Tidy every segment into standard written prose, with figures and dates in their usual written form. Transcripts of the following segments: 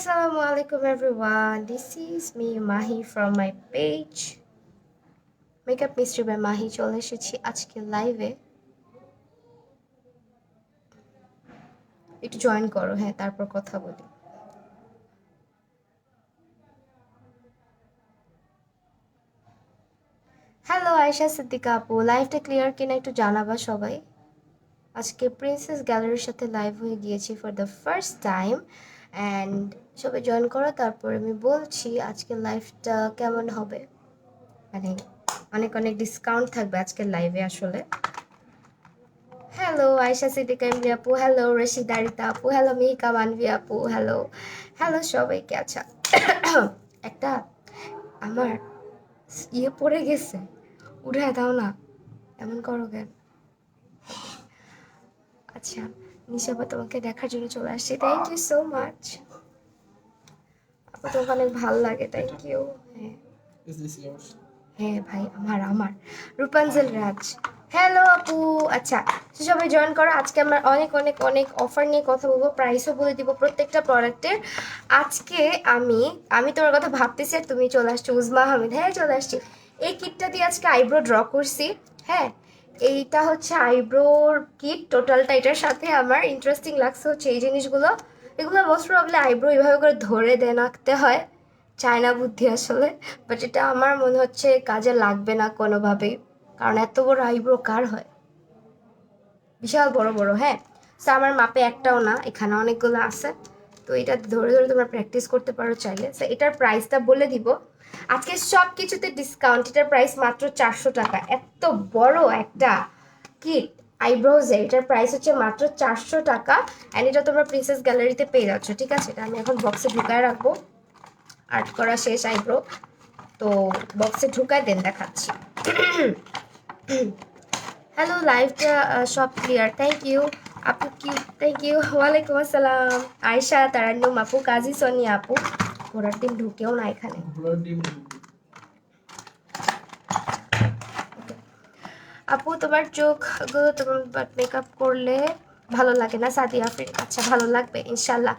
Assalamualaikum everyone. This is me Mahi from my page Makeup Mystery by Mahi. চলে এসেছি আজকে লাইভে। একটু জয়েন করো, হ্যাঁ, তারপর কথা বলি। হ্যালো আয়েশা সিদ্দিকা আপু, লাইভটা ক্লিয়ার কিনা একটু জানাবা সবাই। আজকে প্রিন্সেস গ্যালারির সাথে লাইভ হয়ে গিয়েছি for the first time, and সবাই জয়েন করো, তারপর আমি বলছি আজকে লাইভটা কেমন হবে। মানে অনেক অনেক ডিসকাউন্ট থাকবে আজকের লাইভে আসলে। হ্যালো আয়েশা সিদ্দিকা এমনি আপু, হ্যালো রশিদা রিতা আপু, হ্যালো মিহিকা মানভি আপু, হ্যালো হ্যালো সবাইকে। আচ্ছা, একটা আমার পড়ে গেছে, উঠে দাও না, এমন করো কেন? আচ্ছা, নিশাবা তোমাকে দেখার জন্য চলে আসছি, থ্যাংক ইউ সো মাচ আপু, তোমাকে অনেক ভালো লাগে, থ্যাংক ইউ। হ্যাঁ হ্যাঁ ভাই, আমার আমার রূপাঞ্জল রাজ, হ্যালো আপু। আচ্ছা, সবাই জয়েন করো। আজকে আমরা অনেক অনেক অনেক অফার নিয়ে কথা বলবো, প্রাইসও বলে দিব প্রত্যেকটা প্রোডাক্টের। আজকে আমি আমি তোমার কথা ভাবতেছি আর তুমি চলে আসছো। উজমা হামিদ, হ্যাঁ চলে আসছি। এই কিটটা দিয়ে আজকে আইব্রো ড্র করছি। হ্যাঁ, এইটা হচ্ছে আইব্রোর কিট টোটালটা। এটার সাথে আমার ইন্টারেস্টিং লাগছে হচ্ছে এই জিনিসগুলো। এগুলো মোস্ট প্রবলি আইব্রো এইভাবে করে ধরে দেন আঁকতে হয়, চায়না বুদ্ধি আসলে। বাট এটা আমার মনে হচ্ছে কাজে লাগবে না কোনোভাবেই, কারণ এত বড় আইব্রো কার হয়, বিশাল বড় বড়। হ্যাঁ, সো আমার মাপে একটাও না, এখানে অনেকগুলো আছে। তো এটা ধরে ধরে তোমরা প্র্যাকটিস করতে পারো চাইলে। সো এটার প্রাইসটা বলে দিব। আজকে সব কিছুতে ডিসকাউন্ট। এটার প্রাইস মাত্র 400 টাকা। এত বড় একটা কিট আইব্রোজের, এটার প্রাইস হচ্ছে মাত্র 400 টাকা। অ্যান্ড এটা তোমরা প্রিন্সেস গ্যালারিতে পেয়ে যাচ্ছ। ঠিক আছে, এটা আমি এখন বক্সে ঢুকায় রাখবো। আর্ট করা শেষ আইব্রো, তো বক্সে ঢুকায় দেন দেখাচ্ছি। হ্যালো, লাইভটা সব ক্লিয়ার, থ্যাংক ইউ আপু। কি থ্যাংক ইউ, ওয়ালাইকুম আসসালাম আয়শা তারান্নুম আপু, কাজী সোনিয়া আপু। ঘোড়ার ডিম ঢুকেও না এখানে। আপু তোমার চোখগুলো তোমার মেকআপ করলে ভালো লাগে না? সাদিয়া আফরিন, আচ্ছা ভালো লাগবে ইনশাল্লাহ।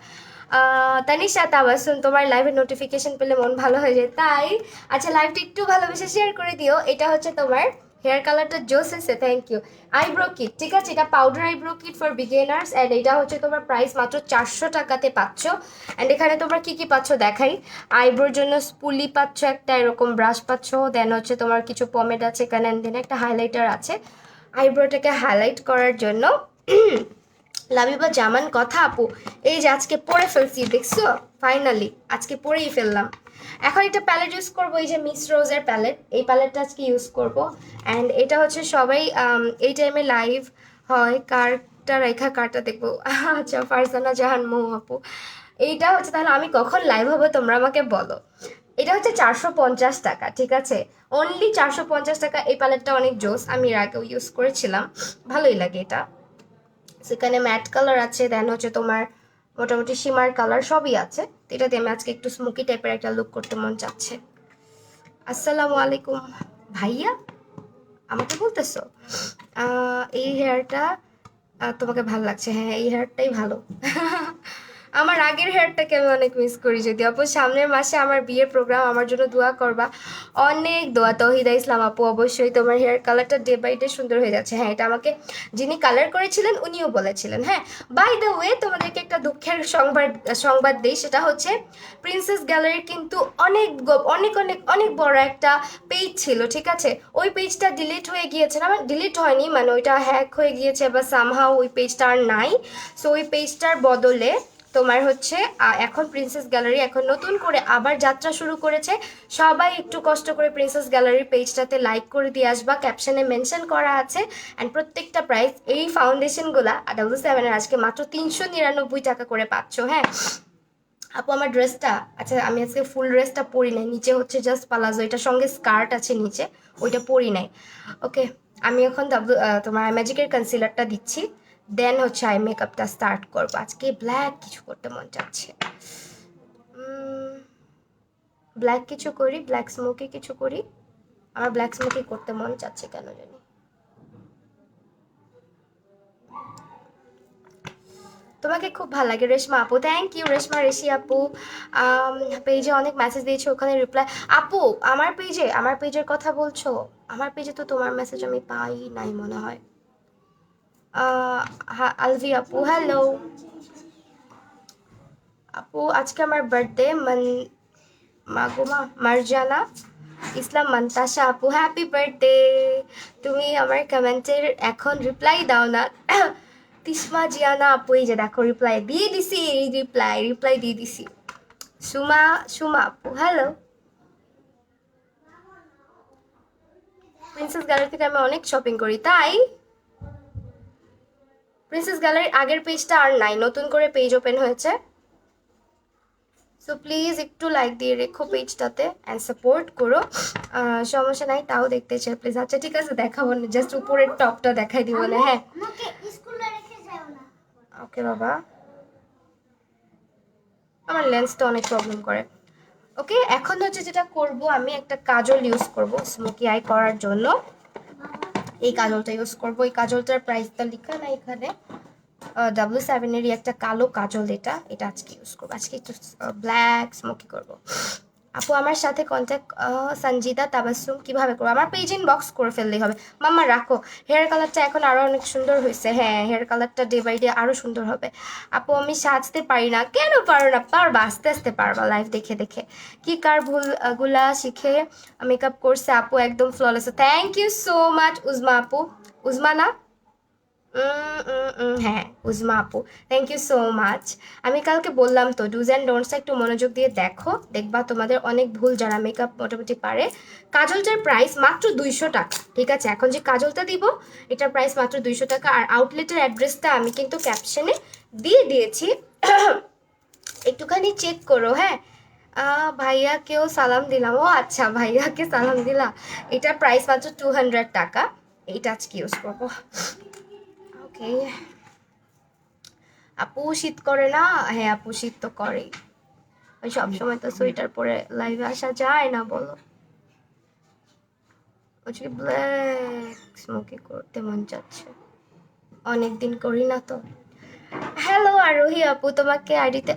তানিশা তাবাসুম, তোমার লাইভের নোটিফিকেশন পেলে মন ভালো হয়ে যায়, তাই? আচ্ছা, লাইভটা একটু ভালোবেসে শেয়ার করে দিও। এটা হচ্ছে তোমার হেয়ার কালারটা জোস এসে, থ্যাংক ইউ। আইব্রো কিট, ঠিক আছে, এটা powder eyebrow kit for beginners, and এটা হচ্ছে তোমার প্রাইস মাত্র 400 টাকাতে পাচ্ছ। অ্যান্ড এখানে তোমরা কি কি পাচ্ছ দেখাই। আইব্রোর জন্য স্পুলি পাচ্ছ একটা, এরকম ব্রাশ পাচ্ছ, দেন হচ্ছে তোমার কিছু পমেড আছে এখানে, দেন একটা হাইলাইটার আছে আইব্রোটাকে হাইলাইট করার জন্য। লাবিবা জামান কথা আপু, এই যে আজকে পরে ফেলছি, দেখছো? ফাইনালি আজকে পরেই ফেললাম। এখন একটা প্যালেট ইউজ করবো, এই যে মিস রোজের প্যালেট, এই প্যালেটটা আজকে ইউজ করব। অ্যান্ড এটা হচ্ছে সবাই এই টাইমে লাইভ হয়, কারটা রেখা কারটা দেখবো। আচ্ছা, ফারজানা জাহান মৌ আপু, এইটা হচ্ছে, তাহলে আমি কখন লাইভ হবে তোমরা আমাকে বলো। এটা হচ্ছে 450 টাকা, ঠিক আছে, অনলি 450 টাকা। এই প্যালেটটা অনেক জোস, আমি এর আগেও ইউজ করেছিলাম, ভালোই লাগে এটা। সেখানে ম্যাট কালার আছে, দেন হচ্ছে তোমার মোটামুটি শিমার কালার সবই আছে। তো এটা দিয়ে আমি আজকে একটু স্মোকি টাইপের একটা লুক করতে মন চাচ্ছে। আসসালামু আলাইকুম ভাইয়া, আমাকে বলতেছো? এই হেয়ারটা তোমাকে ভালো লাগছে? হ্যাঁ, এই হেয়ারটাই ভালো। আমার আগের হেয়ারটাকে আমি অনেক মিস করি। যদি আপু সামনের মাসে আমার বিয়ের প্রোগ্রাম, আমার জন্য দোয়া করবা, অনেক দোয়া। তহিদা ইসলাম আপু, অবশ্যই তোমার হেয়ার কালারটা ডে বাই ডে সুন্দর হয়ে যাচ্ছে। হ্যাঁ, এটা আমাকে যিনি কালার করেছিলেন উনিও বলেছিলেন। হ্যাঁ, বাই দ্য ওয়ে তোমাদেরকে একটা দুঃখের সংবাদ দিই, সেটা হচ্ছে প্রিন্সেস গ্যালারির কিন্তু অনেক অনেক অনেক অনেক বড় একটা পেজ ছিল, ঠিক আছে, ওই পেজটা ডিলিট হয়ে গিয়েছে। না, মানে ডিলিট হয়নি, মানে ওইটা হ্যাক হয়ে গিয়েছে বা সামহাও ওই পেজটা আর নাই। সো ওই পেজটার বদলে তোমার হচ্ছে এখন প্রিন্সেস গ্যালারি এখন নতুন করে আবার যাত্রা শুরু করেছে। সবাই একটু কষ্ট করে প্রিন্সেস গ্যালারির পেজটাতে লাইক করে দিয়ে আসবা, ক্যাপশনে মেনশন করা আছে। অ্যান্ড প্রত্যেকটা প্রাইস, এই ফাউন্ডেশনগুলা W7-এর আজকে মাত্র 399 টাকা করে পাচ্ছ। হ্যাঁ আপু, আমার ড্রেসটা, আচ্ছা আমি আজকে ফুল ড্রেসটা পরি নাই, নিচে হচ্ছে জাস্ট পালাজো, এটার সঙ্গে স্কার্ট আছে নিচে, ওইটা পরি নাই। ওকে, আমি এখন তোমার ম্যাজিকের কনসিলারটা দিচ্ছি, দেন হচ্ছে আই মেকআপটা স্টার্ট করবো। আজকে ব্ল্যাক কিছু করতে মন চাচ্ছে, ব্ল্যাক কিছু করি, ব্ল্যাক স্মোকি কিছু করি। আমার ব্ল্যাক স্মোকি করতে মন চাচ্ছে কেন জানি। তোমাকে খুব ভালো লাগে রেশমা আপু, থ্যাংক ইউ রেশমা রেশি আপু। পেজে অনেক মেসেজ দিয়েছে, ওখানে রিপ্লাই। আপু আমার পেজের কথা বলছো? আমার পেজে তো তোমার মেসেজ আমি পাই নাই মনে হয়। আলভি আপু হ্যালো আপু, আজকে আমার বার্থডে। মাগুমা মার্জানা ইসলাম মান্তাসা আপু, হ্যাপি বার্থডে। তুমি আমার কমেন্টের এখন রিপ্লাই দাও না। তিসমা জিয়ানা আপু, এই যে দেখো রিপ্লাই দিয়ে দিছি, রিপ্লাই দিয়ে দিছি। সুমা আপু হ্যালো। প্রিন্সেস গ্যালারি থেকে আমি অনেক শপিং করি, তাই প্রিন্সেস গ্যালারির আগের পেজটা আর নাই, নতুন করে পেজ ওপেন হয়েছে। সো প্লিজ একটু লাইক দিয়ে রেখো পেজটাতে অ্যান্ড সাপোর্ট করো। সমস্যা নাই, তাও দেখতে চাই প্লিজ। আচ্ছা ঠিক আছে, দেখাবো না, জাস্ট উপরের টপটা দেখাই দিব না। হ্যাঁ ওকে বাবা, আমার লেন্সটা অনেক প্রবলেম করে। ওকে, এখন হচ্ছে যেটা করব, আমি একটা কাজল ইউজ করব স্মোকি আই করার জন্য। এই কাজলটা ইউজ করব। এই কাজলটার প্রাইসটা লেখা না এখানে। W7-এরই একটা কালো কাজল, এটা আজকে ইউজ করবো। আজকে একটু ব্ল্যাক স্মোকি করবো। আপু আমার সাথে কন্ট্যাক্ট সঞ্জিদা তাবাসসুম কিভাবে করবো? আমার পেজ ইনবক্স করে ফেললেই হবে। মাম্মা রাখো, হেয়ার কালারটা এখন আরও অনেক সুন্দর হয়েছে। হ্যাঁ, হেয়ার কালারটা ডে বাই ডে আরও সুন্দর হবে। আপু আমি সাজতে পারি না। কেন পারো না? পারবা, আস্তে আস্তে পারবা, লাইভ দেখে দেখে। কি কার ভুলগুলা শিখে মেকআপ করছে আপু, একদম flawless. Thank you so much Uzma আপু। উজমা না, হ্যাঁ উজমা আপু, থ্যাংক ইউ সো মাচ। আমি কালকে বললাম তো, ডুজ অ্যান্ড ডোন্টসটা একটু মনোযোগ দিয়ে দেখো, দেখবা তোমাদের অনেক ভুল যারা মেকআপ মোটামুটি পারে। কাজলটার প্রাইস মাত্র 200 টাকা, ঠিক আছে? এখন যে কাজলটা দিব এটার প্রাইস মাত্র 200 টাকা। আর আউটলেটের অ্যাড্রেসটা আমি কিন্তু ক্যাপশনে দিয়ে দিয়েছি, একটুখানি চেক করো। হ্যাঁ, ভাইয়াকেও সালাম দিলাম। ও আচ্ছা, ভাইয়াকে সালাম দিলা। এটার প্রাইস মাত্র 200 টাকা। এইটা আজকে ইউজ করবো। ওকে আপু, শীত করে না? হ্যাঁ আপু, শীত তো করেই। ওই সবসময় তো সোয়েটার পরে লাইভে আসা যায় না, বলো। আজকে ব্ল্যাক স্মোকি করতে মন চাচ্ছে, অনেকদিন করি না তো। হ্যালো আরোহী আপু, তোমাকে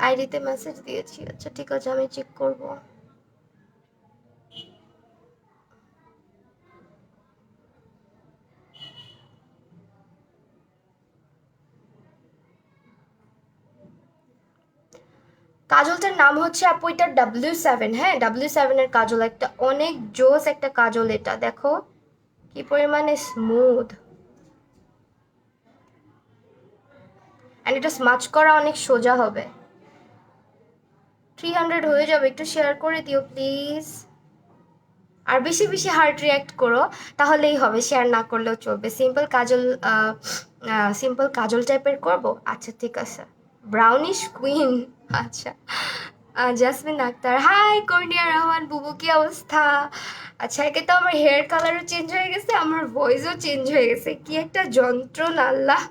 আইডিতে মেসেজ দিয়েছি। আচ্ছা ঠিক আছে, আমি চেক করব। কাজলটার নাম হচ্ছে আপু, এটা W7। হ্যাঁ, W7-এর কাজল, একটা অনেক জোস একটা কাজল। এটা দেখো কি পরিমাণে স্মুথ, অ্যান্ড এটা স্মাচ করা অনেক সোজা হবে। 300 হয়ে যাবে, একটু শেয়ার করে দিও প্লিজ। আর বেশি বেশি হার্ট রিয়াক্ট করো, তাহলেই হবে, শেয়ার না করলেও চলবে। সিম্পল কাজল টাইপের করব। আচ্ছা ঠিক আছে, ব্রাউনিশ কুইন। আচ্ছা, জাসমিন আক্তার হাই, কর্নিয়া রহমান বুবু কি অবস্থা? আচ্ছা, একে তো আমার হেয়ার কালারও চেঞ্জ হয়ে গেছে, আমার ভয়েসও চেঞ্জ হয়ে গেছে, কি একটা যন্ত্রণা আল্লাহ।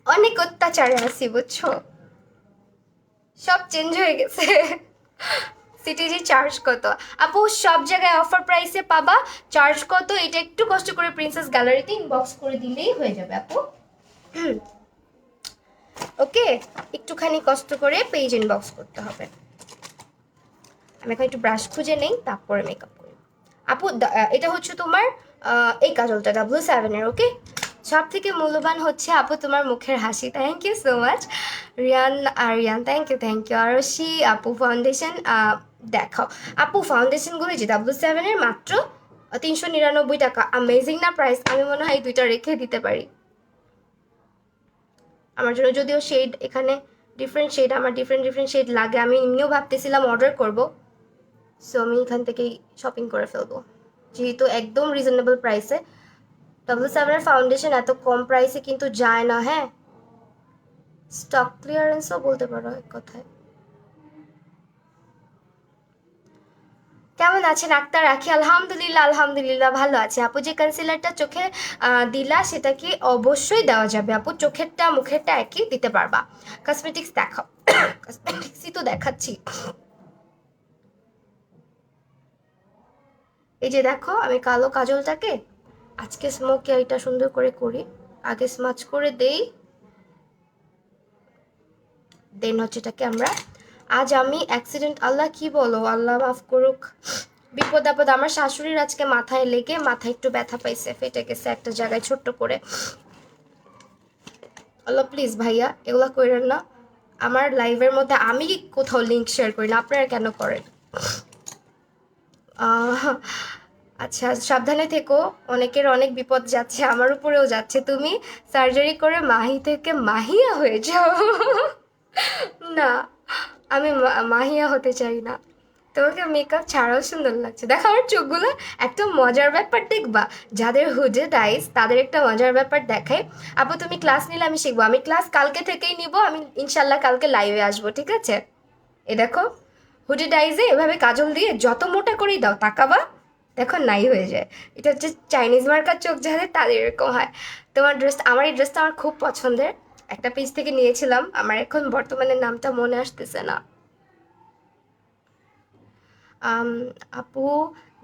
অনেক অত্যাচারে আছি বুঝছো, সব চেঞ্জ হয়ে গেছে। সিটিজি চার্জ কত? আপু সব জায়গায় অফার প্রাইসে পাবা, চার্জ কত এটা একটু কষ্ট করে প্রিন্সেস গ্যালারিতে ইনবক্স করে দিলেই হয়ে যাবে আপু। ওকে, একটুখানি কষ্ট করে পেজ ইনবক্স করতে হবে। আমি এখন একটু ব্রাশ খুঁজে নেই, তারপরে মেকআপ করি। আপু এটা হচ্ছে তোমার এই কাজলটা W7-এর। ওকে, সব থেকে মূল্যবান হচ্ছে আপু তোমার মুখের হাসি। Thank you so much Riyan, thank you. Arshi আপু ফাউন্ডেশন দেখাও। আপু ফাউন্ডেশনগুলো যে W7-এর মাত্র 399 টাকা। অ্যামেজিং না প্রাইস? আমি মনে হয় এই দুইটা রেখে দিতে পারি আমার জন্য, যদিও শেড এখানে ডিফারেন্ট শেড, আমার ডিফারেন্ট শেড লাগে। আমি এমনিও ভাবতেছিলাম অর্ডার করব, সো আমি এখান থেকেই শপিং করে ফেলবো, যেহেতু একদম রিজনেবল প্রাইসে। W7-এর ফাউন্ডেশন এত কম প্রাইসে কিন্তু যায় না। হ্যাঁ, স্টক ক্লিয়ারেন্সও বলতে পারো এক কথায়। কেমন আছেন আক্তার রাখি? আলহামদুলিল্লাহ ভালো আছে আপু। যে কনসিলারটা চোখে দিলা সেটা কি অবশ্যই দেওয়া যাবে আপু, চোখেরটা মুখেরটা একই দিতে পারবা। কসমেটিক্স দেখাও। কসমেটিক্সই তো দেখাচ্ছি। এই যে দেখো, আমি কালো কাজলটাকে আজকে স্মোকি আইটা সুন্দর করে করি, আগে স্মাচ করে দেই, দেন হচ্ছে এটাকে আমরা আজ আমি অ্যাক্সিডেন্ট, আল্লাহ কি বলো, আল্লাহ মাফ করুক, বিপদ আপদ, আমার শাশুড়ির আজকে মাথায় লেগে মাথায় একটু ব্যথা পাইছে, ফেটে গেছে একটা জায়গায় ছোট্ট করে। আল্লাহ প্লিজ ভাইয়া এগুলা করেন না। আমার লাইভের মধ্যে আমি কোথাও লিঙ্ক শেয়ার করি না, আপনারা কেন করেন? আচ্ছা সাবধানে থেকো, অনেকের অনেক বিপদ যাচ্ছে, আমার উপরেও যাচ্ছে। তুমি সার্জারি করে মাহি থেকে মাহিয়া হয়ে যাও। না, আমি মাহিয়া হতে চাই না। তোমাকে মেকআপ ছাড়াও সুন্দর লাগছে, দেখো আমার চোখগুলো। একটা মজার ব্যাপার দেখবা, যাদের হুডেড আইস তাদের একটা মজার ব্যাপার দেখায়। আপু তুমি ক্লাস নিলে আমি শিখবো, আমি ক্লাস কালকে থেকেই নিব, আমি ইনশাল্লাহ কালকে লাইভে আসবো, ঠিক আছে? এ দেখো, হুডেড আইসে এভাবে কাজল দিয়ে যত মোটা করেই দাও তাকাবা, দেখো নাই হয়ে যায়। এটা হচ্ছে চাইনিজ মার্কার চোখ, যাদের তাদের এরকম হয়। তোমার ড্রেস, আমার এই ড্রেসটা আমার খুব পছন্দের, একটা পেজ থেকে নিয়েছিলাম, আমার এখন বর্তমানে নামটা মনে আসতেছে না। আপু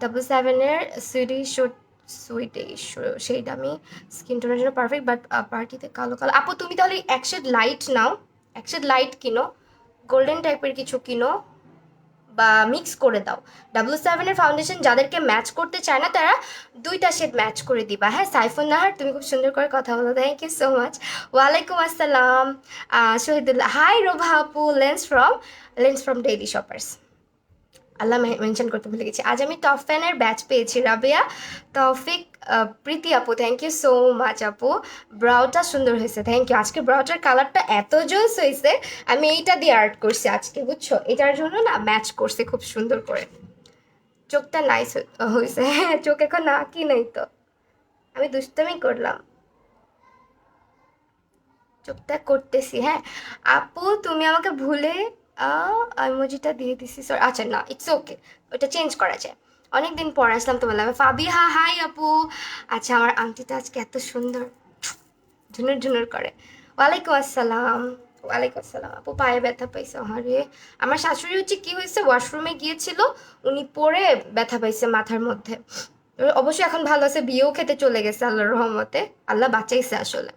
ডাবল 7-এর সুইডিশ শেড, আমি স্কিন টোনের জন্য পারফেক্ট, বাট পার্টিতে কালো কালো। আপু তুমি তাহলে এক শেড লাইট নাও, এক শেড লাইট কিনো, গোল্ডেন টাইপের কিছু কিনো, বা মিক্স করে দাও। 7-এর ফাউন্ডেশন যাদেরকে ম্যাচ করতে চায় না তারা 2টা শেড ম্যাচ করে দিবা। হ্যাঁ সাইফুন নাহার, তুমি খুব সুন্দর করে কথা বলো, থ্যাংক ইউ সো মাচ। ওয়ালাইকুম আসসালাম শহীদুল্লাহ, হাই রোভা আপু, lens from daily shoppers. Allah mention করতে ভুলে গেছি। আজ আমি টপ ফ্যানের ব্যাচ পেয়েছি, রাবিয়া, তৌফিক, প্রীতি আপু, থ্যাংক ইউ সো মাচ আপু। ব্রাউটা সুন্দর হয়েছে, থ্যাংক ইউ। আজকে ব্রাউটার কালারটা এত জোস হয়েছে, আমি এইটা দিয়ে আর্ট করছি আজকে, বুঝছো? এটার জন্য না ম্যাচ করছে খুব সুন্দর করে। চোখটা নাইস হয়েছে, হ্যাঁ চোখ এখন না কি নেই তো, আমি দুষ্টামি করলাম, চোখটা করতেছি। হ্যাঁ আপু তুমি আমাকে ভুলে ইমোজিটা দিয়ে দিছি, সরি, আচ্ছা না ইটস ওকে, ওটা চেঞ্জ করা যায়। অনেকদিন পর আসলাম তোমার লাইভে, ফাবিহা হাই আপু। আচ্ছা আমার আংটিটা আজকে এত সুন্দর, ঝুনুর ঝুনুর করে। ওয়ালাইকুম আসসালাম। ওয়ালাইকুম আসসালাম আপু, পায়ে ব্যথা পাইছে, আরে আমার শাশুড়ি হচ্ছে কি হয়েছে, ওয়াশরুমে গিয়েছিল, উনি পরে ব্যথা পাইছে মাথার মধ্যে। অবশ্যই এখন ভালো আছে, বিয়েও খেতে চলে গেছে আল্লাহর রহমতে, আল্লাহ বাঁচাইছে আসলে।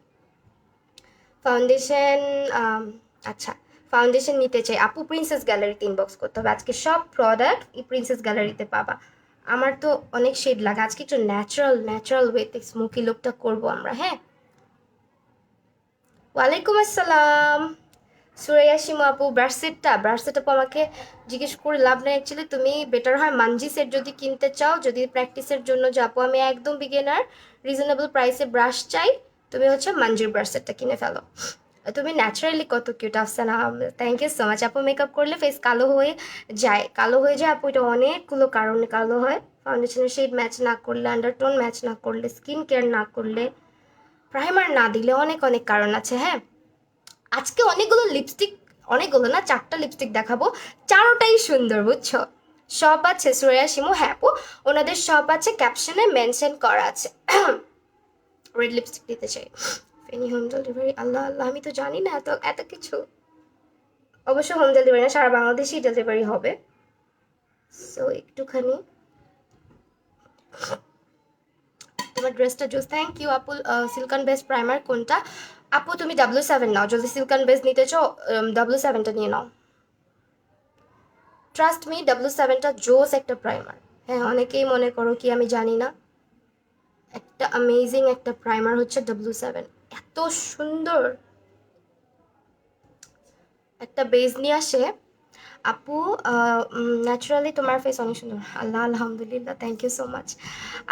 ফাউন্ডেশন, আচ্ছা ফাউন্ডেশন নিতে চাই আপু, প্রিন্সেস গ্যালারিতে ইনবক্স করতে হবে, আজকে সব প্রোডাক্ট এই প্রিন্সেস গ্যালারিতে পাবা। আমার তো অনেক শেড লাগে, আজকে একটু ন্যাচারাল ওয়েতে স্মোকি লুকটা করবো আমরা। হ্যাঁ ওয়ালাইকুম আসসালাম সুরাইয়া সীমা আপু। ব্রাশ সেট আপু আমাকে জিজ্ঞেস করে লাভ নেই অ্যাকচুয়ালি, তুমি বেটার হয় মানজি সেট যদি কিনতে চাও, যদি প্র্যাকটিসের জন্য, যে আপু আমি একদম বিগিনার, রিজনেবল প্রাইসে ব্রাশ চাই, তুমি হচ্ছে মানজির ব্রাশ সেটটা কিনে ফেলো। তুমি ন্যাচারালি কত cute, Afsana Ahmed, thank you so much আপু। মেকআপ করলে ফেস কালো হয়ে যায় আপু, এটা অনেকগুলো কারণে কালো হয়। ফাউন্ডেশনের শেড ম্যাচ না করলে, আন্ডারটোন ম্যাচ না করলে, স্কিন কেয়ার না করলে, প্রাইমার না দিলে, অনেক অনেক কারণ আছে। হ্যাঁ আজকে অনেকগুলো না 4টা লিপস্টিক দেখাবো, 4টাই সুন্দর, বুঝছো? সব আছে শ্রেয়া শিমু, হ্যাঁ আপু ওনাদের সব আছে, ক্যাপশনে মেনশন করা আছে। রেড লিপস্টিক দিতে চাই, ফেনি হোম ডেলিভারি, আল্লাহ আল্লাহ আমি তো জানি না এত এত কিছু। অবশ্য হোম ডেলিভারি না, সারা বাংলাদেশেই ডেলিভারি হবে। সো একটুখানি, তোমার ড্রেসটা জুস, থ্যাংক ইউ আপু। সিল্কন বেস্ট প্রাইমার কোনটা? আপু তুমি 7 নাও, যদি সিল্কন বেস্ট নিতে চাও 7টা নিয়ে নাও। ট্রাস্ট মি 7টা জোস একটা প্রাইমার। হ্যাঁ অনেকেই মনে করো কি আমি জানি না, একটা অ্যামেজিং একটা প্রাইমার হচ্ছে 7, এত সুন্দর একটা বেজ নিয়ে আসে। আপু ন্যাচারালি তোমার ফেস অনেক সুন্দর, আল্লাহ আলহামদুলিল্লাহ, থ্যাংক ইউ সো মাচ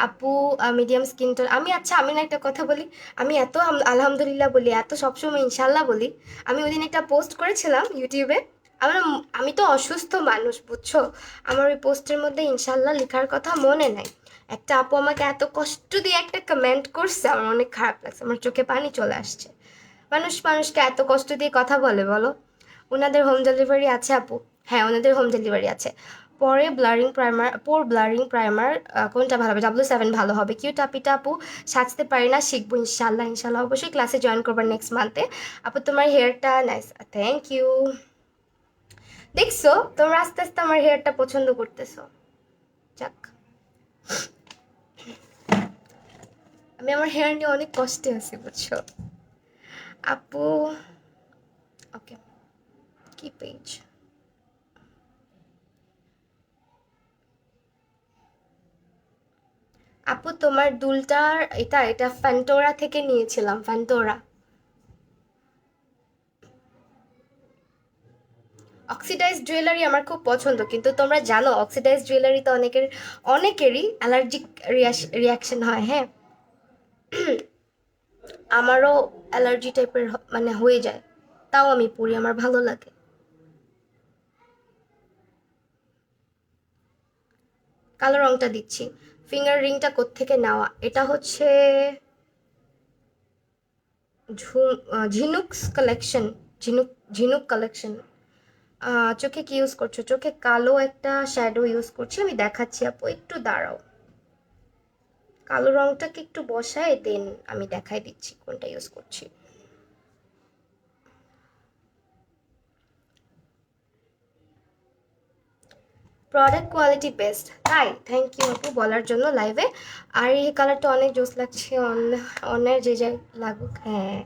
আপু। মিডিয়াম স্কিন টোন, আচ্ছা আমি না একটা কথা বলি, আমি এত আলহামদুলিল্লাহ বলি, এত সবসময় ইনশাল্লাহ বলি। আমি ওই দিন একটা পোস্ট করেছিলাম ইউটিউবে, আমার আমি তো অসুস্থ মানুষ, বুঝছো? আমার ওই পোস্টের মধ্যে ইনশাল্লাহ লেখার কথা মনে নাই। একটা আপু আমাকে এত কষ্ট দিয়ে একটা কমেন্ট করছে, আমার অনেক খারাপ লাগছে, আমার চোখে পানি চলে আসছে। মানুষকে এত কষ্ট দিয়ে কথা বলে বলো? ওনাদের হোম ডেলিভারি আছে আপু, হ্যাঁ ওনাদের হোম ডেলিভারি আছে। পোর ব্লারিং প্রাইমার কোনটা ভালো হবে? 7 ভালো হবে। কিউ টাপিটা আপু, সাজতে পারি না, শিখবো ইনশাল্লাহ, ইনশাল্লাহ অবশ্যই ক্লাসে জয়েন করবার নেক্সট মান্থে। আপু তোমার হেয়ারটা নাইস, থ্যাংক ইউ। দেখছো তোমরা আস্তে আস্তে আমার হেয়ারটা পছন্দ করতেছো, যাক। আমি আমার হেয়ার নিয়ে অনেক কষ্টে আছি, বুঝছো আপু? ওকে কি পেজ? আপু তোমার দুলটার এটা ফ্যান্টোরা থেকে নিয়েছিলাম, ফ্যান্টোরা। অক্সিডাইজ জুয়েলারি আমার খুব পছন্দ, কিন্তু তোমরা জানো অক্সিডাইজ জুয়েলারিতে অনেকেরই অ্যালার্জিক রিয়াকশন হয়। হ্যাঁ, আমারও অ্যালার্জি টাইপের মানে হয়ে যায়, তাও আমি পরি, আমার ভালো লাগে। কালো রংটা দিচ্ছি। ফিঙ্গার রিংটা কোত্থেকে নেওয়া? এটা হচ্ছে ঝিনুকস কালেকশন, ঝিনুক ঝিনুক কালেকশন। চোখে কি ইউজ করছো? চোখে কালো একটা শ্যাডো ইউজ করছি, আমি দেখাচ্ছি আপু, একটু দাঁড়াও। কালো রংটাকে একটু বসায় দেন আমি দেখাই দিচ্ছি কোনটা ইউজ করছি। প্রোডাক্ট কোয়ালিটি বেস্ট, তাই? থ্যাংক ইউ আপু বলার জন্য লাইভে। আর এই কালারটা অনেক জোস লাগছে, অন্যের যে যাই লাগুক। হ্যাঁ,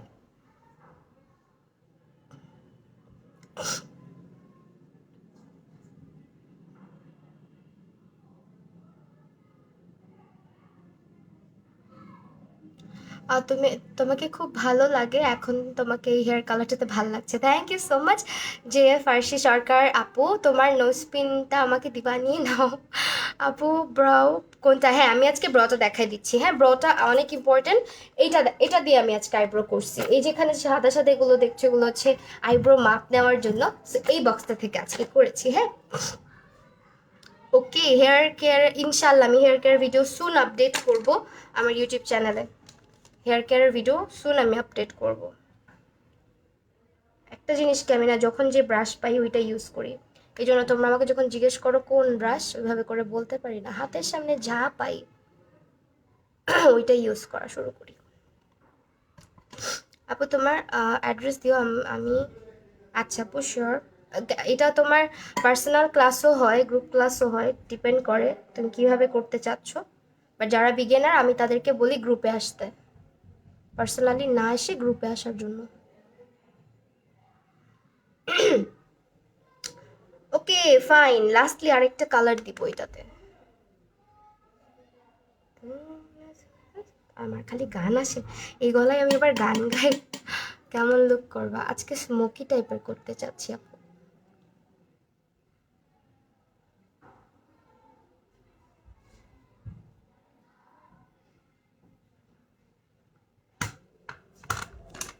তুমি, তোমাকে খুব ভালো লাগে এখন, তোমাকে এই হেয়ার কালারটাতে ভালো লাগছে। Thank you so much J Farsi Sarkar আপু, তোমার নোজ পিনটা আমাকে দিবা, নিয়ে নাও আপু। ব্রাউ কোনটা? হ্যাঁ, আমি আজকে ব্রটা দেখাই দিচ্ছি। হ্যাঁ, ব্রটা অনেক ইম্পর্টেন্ট। এটা দিয়ে আমি আজকে আইব্রো করছি। এই যেখানে সাদা সাদা এগুলো দেখছো, এগুলো হচ্ছে আইব্রো মাপ নেওয়ার জন্য। So, এই বক্সটা থেকে আজকে করেছি। হ্যাঁ, ওকে। হেয়ার কেয়ার ইনশাল্লাহ আমি হেয়ার কেয়ার ভিডিও সুন আপডেট করব আমার ইউটিউব চ্যানেলে। হেয়ার কেয়ারের ভিডিও সুন আমি আপডেট করব। একটা জিনিসকে আমি না যখন যে ব্রাশ পাই ওইটা ইউজ করি। এই জন্য তোমরা আমাকে যখন জিজ্ঞেস করো কোন ব্রাশ, ওইভাবে করে বলতে পারি না, হাতের সামনে যা পাই ওইটা ইউজ করা শুরু করি। আপু তোমার অ্যাড্রেস দিও, আমি। আচ্ছা আপু, শিওর। এটা তোমার পার্সোনাল ক্লাসও হয়, গ্রুপ ক্লাসও হয়, ডিপেন্ড করে তুমি কিভাবে করতে চাচ্ছ। বাট যারা বিগিনার আমি তাদেরকে বলি গ্রুপে আসতে, পার্সোনালি না এসে গ্রুপে আসার জন্য। ওকে ফাইন, লাস্টলি আরেকটা কালার দিব এটাতে। আমার খালি গান আসে, এই গলায় আমি আবার গান গাই, কেমন লুক করবা? আজকে স্মোকি টাইপের করতে চাচ্ছি আপু।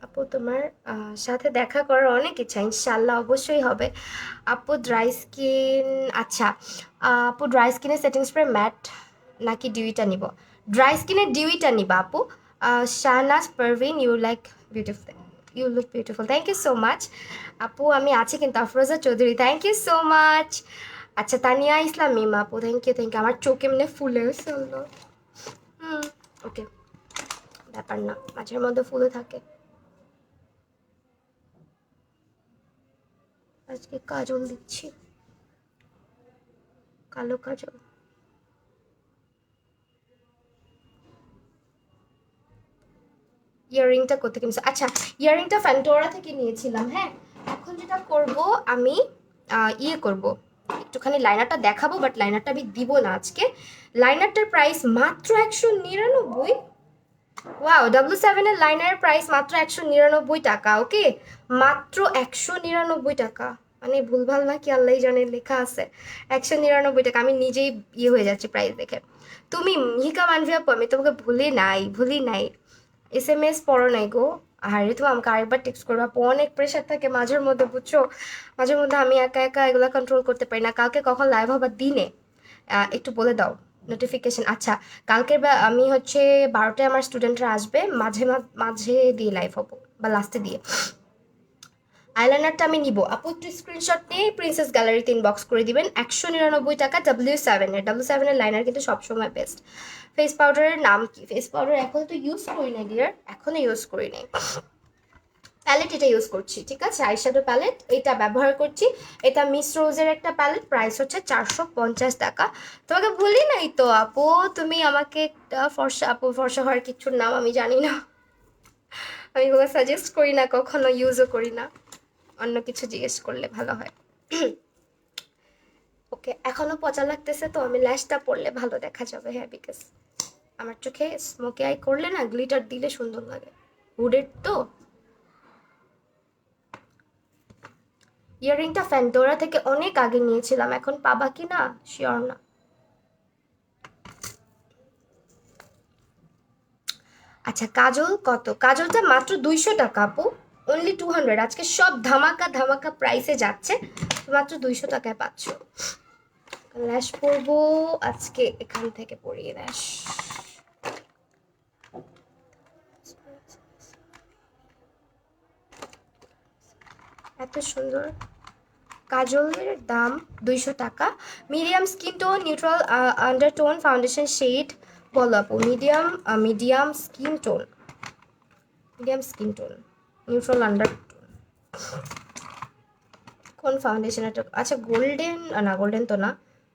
আপু তোমার সাথে দেখা করার অনেক ইচ্ছা, ইনশাল্লাহ অবশ্যই হবে। আপু ড্রাই স্কিন, আচ্ছা আপু ড্রাই স্কিনের সেটিং স্প্রে ম্যাট নাকি ডিউইটা নিব? ড্রাই স্কিনের ডিউইটা নিবা আপু। Shahnaz Parvin, you like beautiful, you look beautiful, thank you so much আপু। আমি আছি কিন্তু, Afroza Chowdhury, thank you so much. আচ্ছা তানিয়া ইসলাম মিম আপু, থ্যাংক ইউ থ্যাংক ইউ। আমার চোখ এমনি ফুলে চললো। ওকে, ব্যাপার না, মাঝের মধ্যে ফুলে থাকে। আজকে কাজল দিচ্ছি, কালো কাজল। ইয়াররিংটা কোথেকে নিয়েছি? আচ্ছা, ইয়াররিংটা ফ্যান্টোরা থেকে নিয়েছিলাম। হ্যাঁ, এখন যেটা করব আমি ইয়ে করব, একটুখানি লাইনারটা দেখাবো, বাট লাইনারটা আমি দিব না আজকে। লাইনারটার প্রাইস মাত্র 199। ওয়াও, W7-এর লাইনারের প্রাইস মাত্র 199 টাকা। ওকে, মাত্র 199 টাকা। মানে ভুলভাল না কি আল্লাহ জানে লেখা আছে 199 টাকা। আমি নিজেই ইয়ে হয়ে যাচ্ছি প্রাইস দেখে। তুমি মিহিকা মানভিয়া, আমি তোমাকে ভুলি নাই। SMS পড়ো নাই গো। আরে তুমি আমাকে আরেকবার টেক্সট করবে আপু, অনেক প্রেশার থাকে মাঝের মধ্যে, বুঝছো? মাঝের মধ্যে আমি একা একা এগুলো কন্ট্রোল করতে পারি না। কালকে কখন লাইভ হবার দিনে একটু বলে দাও নোটিফিকেশন। আচ্ছা, কালকের আমি হচ্ছে 12টায় আমার স্টুডেন্টরা আসবে, মাঝে মাঝে দিয়ে লাইভ হবো বা লাস্টে দিয়ে। আইলাইনারটা আমি নিব আপু, একটু স্ক্রিনশট নিয়ে প্রিন্সেস গ্যালারিতে ইনবক্স করে দিবেন। 199 টাকা W7-এর লাইনার কিন্তু সবসময় বেস্ট। ফেস পাউডারের নাম কি? ফেস পাউডার এখন তো ইউজ করি না ডিয়ার, এখনো ইউজ করি নাই। প্যালেট এটা ইউজ করছি, ঠিক আছে, আইশ্যাডো প্যালেট এটা ব্যবহার করছি। এটা মিস রোজের একটা প্যালেট, প্রাইস হচ্ছে 450 টাকা। তোমাকে ভুলি নাই তো আপু, তুমি আমাকে একটা ফর্সা আপু, ফর্সা হওয়ার কিছুর নাম আমি জানি না, আমি এগুলো সাজেস্ট করি না, কখনো ইউজও করি না। অন্য কিছু জিজ্ঞেস করলে ভালো হয়। ওকে, এখনো পচা লাগতেছে তো আমি ল্যাশটা পরলে ভালো দেখা যাবে। হ্যাঁ, বিকজ আমার চোখে স্মোকি আই করলে না গ্লিটার দিলে সুন্দর লাগে, হুডের তো। ইয়াররিংটা ফ্যান্ডোরা থেকে অনেক আগে নিয়েছিলাম, এখন পাবা কি না শিওর না। আচ্ছা, কাজল কত? কাজলটা মাত্র 200 টাকা আপু, অনলি 200। আজকে সব ধামাকা ধামাকা প্রাইসে যাচ্ছে, মাত্র 200 টাকায় পাচ্ছ। ল্যাশ পরবো আজকে, এখান থেকে পরিয়ে ল্যাশ। এত সুন্দর কাজলের দাম 200 টাকা। Medium skin tone, neutral undertone foundation shade বলো আপু। Medium medium skin tone, medium skin tone, neutral undertone. কোন ফাউন্ডেশন এটা? আচ্ছা গোল্ডেন, না গোল্ডেন তো না,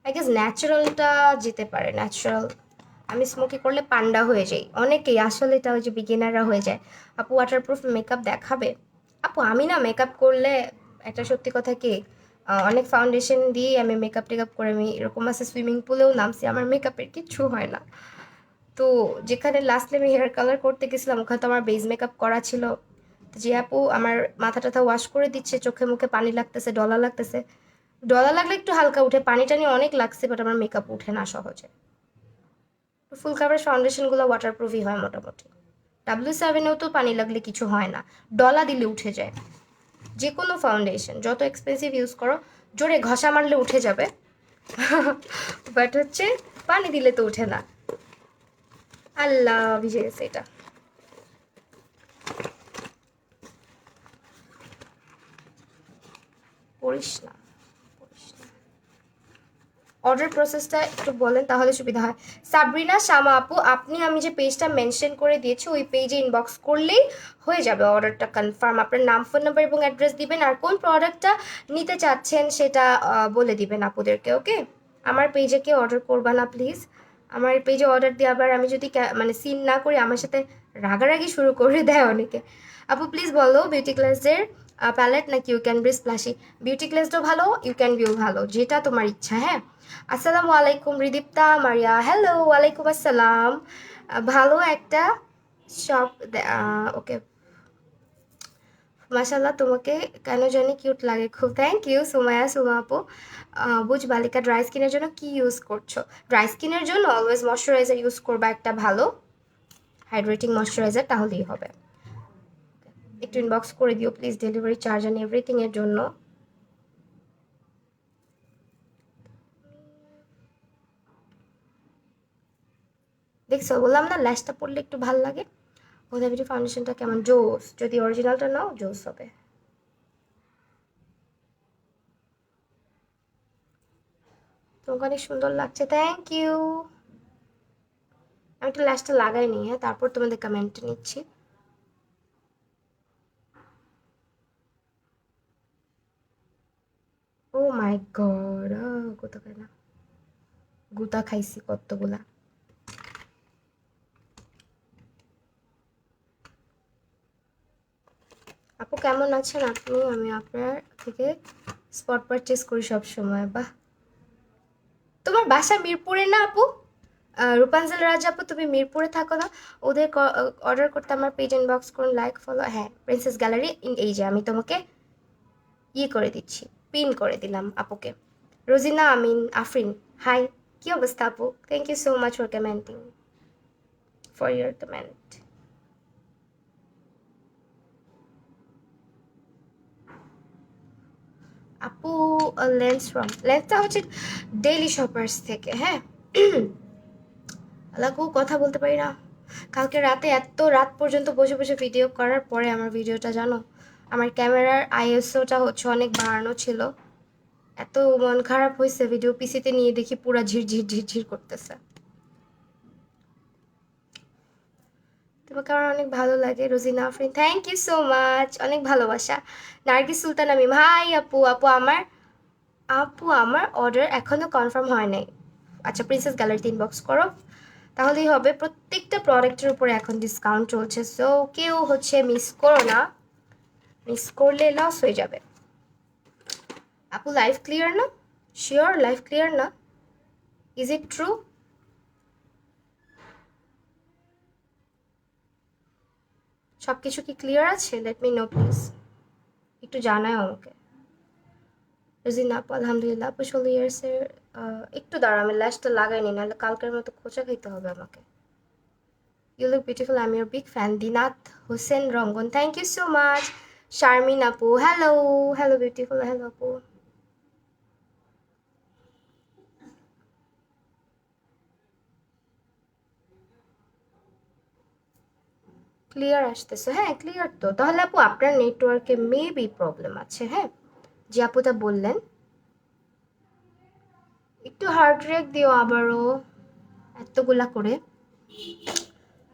আই গেস ন্যাচারালটা যেতে পারে। ন্যাচারাল, আমি স্মোকি করলে পান্ডা হয়ে যাই, অনেকেই আসলে এটা ওই যে বিগিনাররা হয়ে যায়। আপু ওয়াটারপ্রুফ মেকআপ দেখাবে? আপু আমি না মেকআপ করলে, একটা সত্যি কথা কি, অনেক ফাউন্ডেশন দিয়ে আমি মেকআপ টেকআপ করে, আমি এরকম আছে সুইমিং পুলেও নামছি, আমার মেকআপের কিচ্ছু হয় না। তো যেখানে লাস্টলি আমি হেয়ার কালার করতে গেছিলাম ওখানে তো আমার বেজ মেকআপ করা ছিল। তো যে আপু আমার মাথা টাথা ওয়াশ করে দিচ্ছে, চোখে মুখে পানি লাগতেছে, ডলা লাগতেছে, ডলা লাগলে একটু হালকা উঠে, পানি টানি অনেক লাগছে, বাট আমার মেকআপ উঠে না সহজে। ফুল কাভারেজ ফাউন্ডেশনগুলো ওয়াটারপ্রুফই হয় মোটামুটি। W7-এও তো পানি লাগলে কিছু হয় না, ডলা দিলে উঠে যায়। যে কোনো ফাউন্ডেশন যত এক্সপেন্সিভ ইউজ করো, জোরে ঘষা মারলে উঠে যাবে, বাট হচ্ছে পানি দিলে তো উঠে না। আল্লাহ, ভিজে গেছে এটা। পড়িস না, পড়িস না। অর্ডার প্রসেসটা একটু বলেন তাহলে সুবিধা হয়। সাবরিনা শামা আপু, আপনি আমি যে পেজটা মেনশন করে দিয়েছি ওই পেজে ইনবক্স করলেই হয়ে যাবে অর্ডারটা কনফার্ম। আপনার নাম, ফোন নাম্বার এবং অ্যাড্রেস দিবেন, আর কোন প্রোডাক্টটা নিতে চাচ্ছেন সেটা বলে দিবেন আপুদেরকে। ওকে, আমার পেজে কেউ অর্ডার করবা না প্লিজ। আমার পেজে অর্ডার দিয়ে আবার আমি যদি মানে সিন না করি, আমার সাথে রাগারাগি শুরু করে দেয় অনেকে। আপু প্লিজ বলো বিউটি ক্লাসের প্যালেট নাকি ইউ ক্যান ব্রি স্প্ল্যাশি? বিউটি ক্লাসটাও ভালো, ইউ ক্যান বিও ভালো, যেটা তোমার ইচ্ছা। হ্যাঁ, আসসালামু আলাইকুম রিদীপ্তা মারিয়া, হ্যালো ওয়ালাইকুম আসসালাম। ভালো একটা শপ, ওকে মাশাল্লাহ, তোমাকে কেন জানি কিউট লাগে খুব। থ্যাংক ইউ সুমায়া, সুমা আপু। বুঝ বালিকা, ড্রাই স্কিনের জন্য কি ইউজ করছো? ড্রাই স্কিনের জন্য অলওয়েজ ময়শ্চারাইজার ইউজ করবা, একটা ভালো হাইড্রেটিং ময়শ্চারাইজার, তাহলেই হবে। একটু ইনবক্স করে দিও please, delivery charge and everything এর জন্য। দেখছো, বললাম না ল্যাশটা পরলে একটু ভাল লাগে। হুদা বিউটি ফাউন্ডেশনটা কেমন? জোস, যদি অরিজিনালটা নাও জোস হবে। তোমাকে অনেক সুন্দর লাগছে, থ্যাংক ইউ। আমি একটু ল্যাশটা লাগাই নি, হ্যাঁ, তারপর তোমাদের কমেন্ট নিচ্ছি। ও মাই গড, গুতা খাই না, গুতা খাইছি কতগুলা। আপু কেমন আছেন আপনি? আমি আপনার থেকে স্পট পারচেস করি সব সময়। বাহ, তোমার বাসা মিরপুরে না আপু? রূপাঞ্জল রাজ আপু, তুমি মিরপুরে থাকো না? ওদের অর্ডার করতে আমার পেজ ইনবক্স করুন, লাইক ফলো। হ্যাঁ, প্রিন্সেস গ্যালারি, এই যে আমি তোমাকে ইয়ে করে দিচ্ছি, পিন করে দিলাম আপুকে। রোজিনা আমিন আফরিন, হাই, কি অবস্থা আপু? Thank you so much for commenting, for your comment. আপু লেন্স ফ্রম, লেন্সটা হচ্ছে ডেইলি শপার্স থেকে। হ্যাঁ, আলাকু কথা বলতে পারি না। কালকে রাতে এত রাত পর্যন্ত বসে বসে ভিডিও করার পরে আমার ভিডিওটা জানো, আমার ক্যামেরার আইএসওটা হচ্ছে অনেক বাড়ানো ছিল, এত মন খারাপ হয়েছে, ভিডিও পিসিতে নিয়ে দেখি পুরা ঝিরঝির ঝিরঝির করতেছে। তোমাকে আমার অনেক ভালো লাগে Rozina Afrin, thank you so much, অনেক ভালোবাসা। নার্গিস সুলতান আমিম, হাই আপু। আপু আমার অর্ডার এখনো কনফার্ম হয় নাই। আচ্ছা, প্রিন্সেস গ্যালারিতে ইনবক্স করো, তাহলেই হবে। প্রত্যেকটা প্রোডাক্টের উপরে এখন ডিসকাউন্ট চলছে, সো কেউ হচ্ছে মিস করো না, মিস করলে লস হয়ে যাবে। আপু লাইফ ক্লিয়ার না? শিওর লাইফ ক্লিয়ার না? Is it true? সব কিছু কি ক্লিয়ার আছে? লেট মি নো প্লিজ, একটু জানায় আমাকে। রোজিন আপু আলহামদুলিল্লাহ। আপু 16 ইয়ার্সের। একটু দাঁড়া, আমি ল্যাশটা লাগাইনি, নাহলে কালকের মতো খোঁচা খাইতে হবে আমাকে। You look beautiful, I am your big fan. Dinat Hossain Rangan, thank you so much. Sharmin আপু হ্যালো। হ্যালো বিউটিফুল, হ্যালো আপু। ক্লিয়ার আসতেছে? হ্যাঁ ক্লিয়ার তো। তাহলে আপু আপনার নেটওয়ার্কে মেবি প্রবলেম আছে। হ্যাঁ, যে আপুটা বললেন, একটু হার্ট রেক দিও আবারও এতগুলা করে।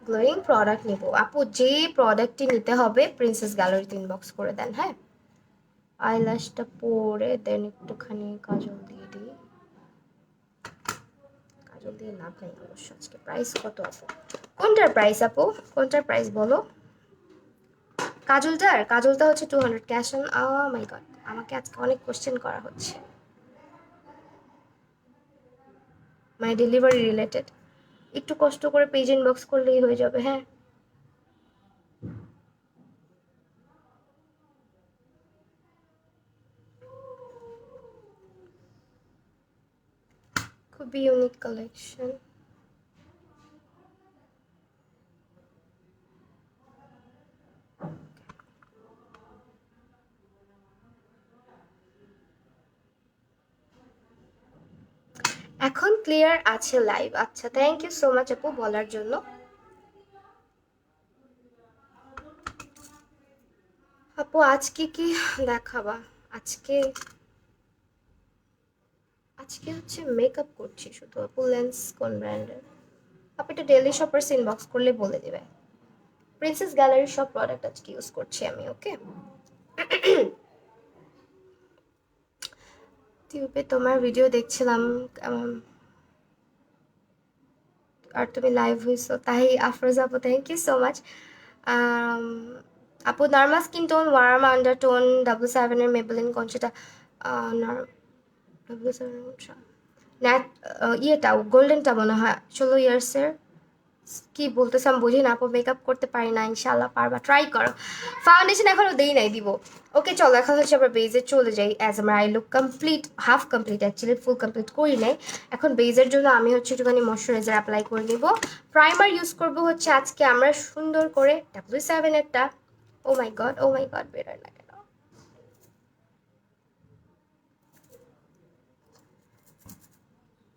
গ্লোয়িং প্রোডাক্ট নিব আপু, যে প্রোডাক্টটি নিতে হবে প্রিন্সেস গ্যালারিতে ইনবক্স করে দেন। হ্যাঁ, আইল্যাশটা পরে দেন একটুখানি কাজল দিয়ে দিই। কাজল দিয়ে লাভ নেই অবশ্য আজকে। প্রাইস কত আপু? কোনটার প্রাইস আপু? কোনটার প্রাইস বলো? কাজলটার? কাজলটা হচ্ছে 200 ক্যাশ অন। মাই গড, আমাকে আজকে অনেক কোশ্চেন করা হচ্ছে, মানে ডেলিভারি রিলেটেড। একটু কষ্ট করে পেজ ইনবক্স করলেই হয়ে যাবে। হ্যাঁ, খুবই ইউনিক কালেকশন। এখন ক্লিয়ার আছে লাইভ? আচ্ছা, থ্যাংক ইউ সো মাচ আপু বলার জন্য। আপু আজকে কি দেখাবা? আজকে আজকে হচ্ছে মেকআপ করছি শুধু আপু। লেন্স কোন ব্র্যান্ডের? আপু এটা ডেলি শপার্স ইনবক্স করলে বলে দিবে। প্রিন্সেস গ্যালারির সব প্রোডাক্ট আজকে ইউজ করছি আমি। ওকে। টিউবে তোমার ভিডিও দেখছিলাম, আর তুমি লাইভ হয়েছো তাই। আফরোজা আপু থ্যাংক ইউ সো মাচ। আপু normal skin tone, warm undertone, W7-এর মেবেলিন কোন সেটা? W7 ন্যাট, ইয়েটা গোল্ডেনটা মনে হয়। 16 ইয়ার্সের। কি বলতেছে আমি বুঝি না আপু, মেকআপ করতে পারি না। ইনশাল্লাহ পারবা, ট্রাই করো। ফাউন্ডেশন এখনো দেই নাই, দিব। ওকে চলো, এখন হচ্ছে আবার বেজে চলে যাই। অ্যাজ আমার I look complete, half complete actually, full complete করি নাই। এখন বেজের জন্য আমি হচ্ছে একটুখানি ময়শ্চারাইজার অ্যাপ্লাই করে নিব। প্রাইমার ইউজ করব হচ্ছে আজকে আমরা সুন্দর করে W7-এরটা। ও মাই গড, ও মাই গড, বেরোয় না কেন?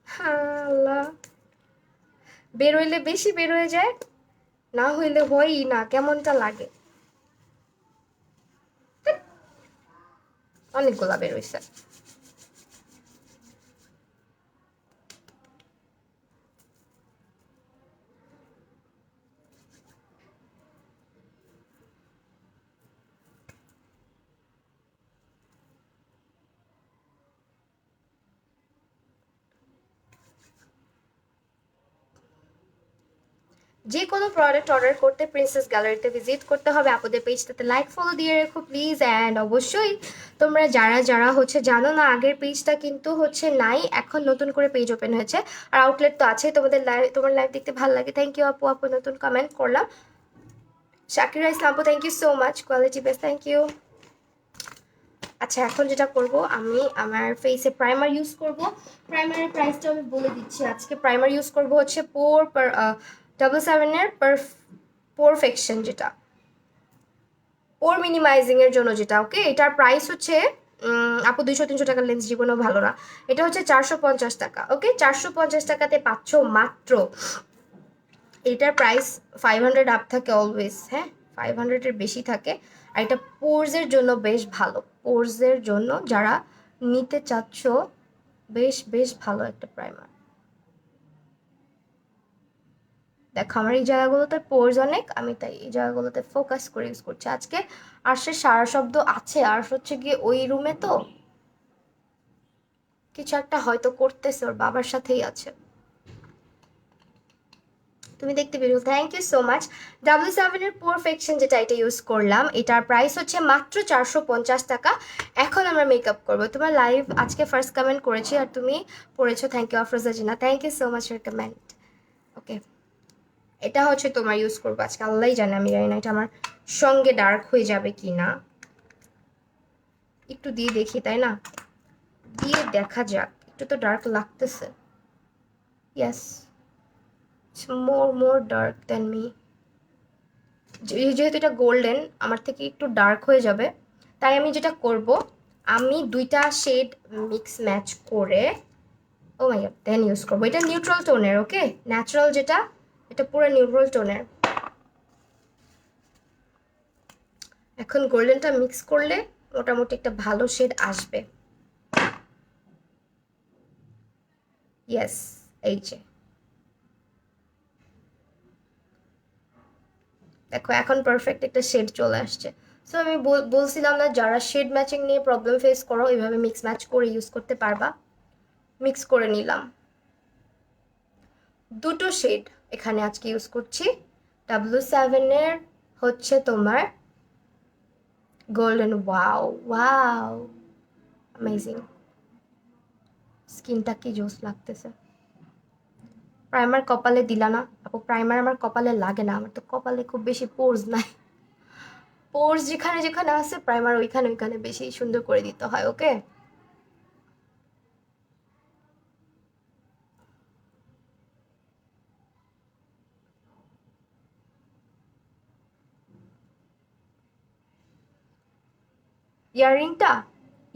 হ্যাঁ আল্লাহ, বের হইলে বেশি বের হয়ে যায়, না হইলে হয়ই না, কেমনটা লাগে। অনেকগুলা বের হয়েছে। যে কোনো প্রোডাক্ট অর্ডার করতে প্রিন্সেস গ্যালারিতে ভিজিট করতে হবে। আপনাদের পেজটাতে লাইক ফলো দিয়ে রেখো প্লিজ। অ্যান্ড অবশ্যই তোমরা যারা যারা হচ্ছে জানো না, আগের পেজটা কিন্তু হচ্ছে নাই, এখন নতুন করে পেজ ওপেন হয়েছে। আর আউটলেট তো আছে। তোমাদের লাইভ, তোমার লাইভ দেখতে ভালো লাগে। থ্যাংক ইউ আপু। আপু নতুন কমেন্ট করলাম। শাকিরা ইসলাম আপু thank you so much. Quality best, thank you. আচ্ছা, এখন যেটা করব, আমি আমার ফেসে প্রাইমার ইউজ করব। প্রাইমারের প্রাইসটা আমি বলে দিচ্ছি। আজকে প্রাইমার ইউজ করব হচ্ছে W7-এর পারফেকশন, যেটা পোর মিনিমাইজিং এর জন্য, যেটা ওকে। এটার প্রাইস হচ্ছে আপু 200-300 টাকার লেন্স জীবনেও ভালো না। এটা হচ্ছে 450 টাকা। ওকে, 450 টাকাতে পাচ্ছ মাত্র। এটার প্রাইস 500 আপ থাকে অলওয়েজ। হ্যাঁ, 500-এর বেশি থাকে। আর এটা পোর্সের জন্য বেশ ভালো। পোর্সের জন্য যারা নিতে চাচ্ছ, বেশ বেশ ভালো একটা প্রাইমার। দেখো আমার এই জায়গাগুলোতে পোর্স অনেক, আমি তাই এই জায়গাগুলোতে ফোকাস করে ইউজ করছি আজকে। আর্শের সারা শব্দ আছে, আর্শ হচ্ছে গিয়ে ওই রুমে, তো কিছু একটা হয়তো করতেছে, ওর বাবার সাথেই আছে। তুমি দেখতে beautiful, thank you so much. W7 এর পারফেকশন যেটা এটা ইউজ করলাম, এটার প্রাইস হচ্ছে মাত্র 450 টাকা। এখন আমরা মেকআপ করবো। তোমার লাইভ আজকে ফার্স্ট কমেন্ট করেছি আর তুমি পড়েছো, thank you Afroza Jina, thank you so much for comment. Okay, এটা হচ্ছে তোমার ইউজ করবো আজকে, আল্লাহই জানে, আমি জানি না এটা আমার সঙ্গে ডার্ক হয়ে যাবে কি না, একটু দিয়ে দেখি, তাই না? দিয়ে দেখা যাক, একটু তো ডার্ক লাগতেছে। ইয়েস, মোর ডার্ক দেন মি। যেহেতু এটা গোল্ডেন, আমার থেকে একটু ডার্ক হয়ে যাবে, তাই আমি যেটা করব, আমি দুইটা শেড মিক্স ম্যাচ করে, ও মাই গড, দেন ইউজ করবো। এটা নিউট্রাল টোনের, ওকে, ন্যাচারাল যেটা, এটা পুরো নিউট্রাল টোনের। এখন গোল্ডেনটা মিক্স করলে মোটামুটি একটা ভালো শেড আসবে। ইয়েস, এই যে দেখো এখন পারফেক্ট একটা শেড চলে আসছে। সো আমি বলছিলাম না, যারা শেড ম্যাচিং নিয়ে প্রবলেম ফেস করো, এইভাবে মিক্স ম্যাচ করে ইউজ করতে পারবা। মিক্স করে নিলাম, দুটো শেড এখানে আজকে ইউজ করছি। W7 এর হচ্ছে তোমার গোল্ডেন, ওয়াও ওয়াও, অ্যামেজিং, স্কিনটা কি জোস লাগতেছে। প্রাইমার কপালে দিলা না আপু? প্রাইমার আমার কপালে লাগে না, আমার তো কপালে খুব বেশি পোর্স নাই। পোর্স যেখানে যেখানে আছে প্রাইমার ওইখানে ওইখানে বেশি সুন্দর করে দিতে হয়, ওকে।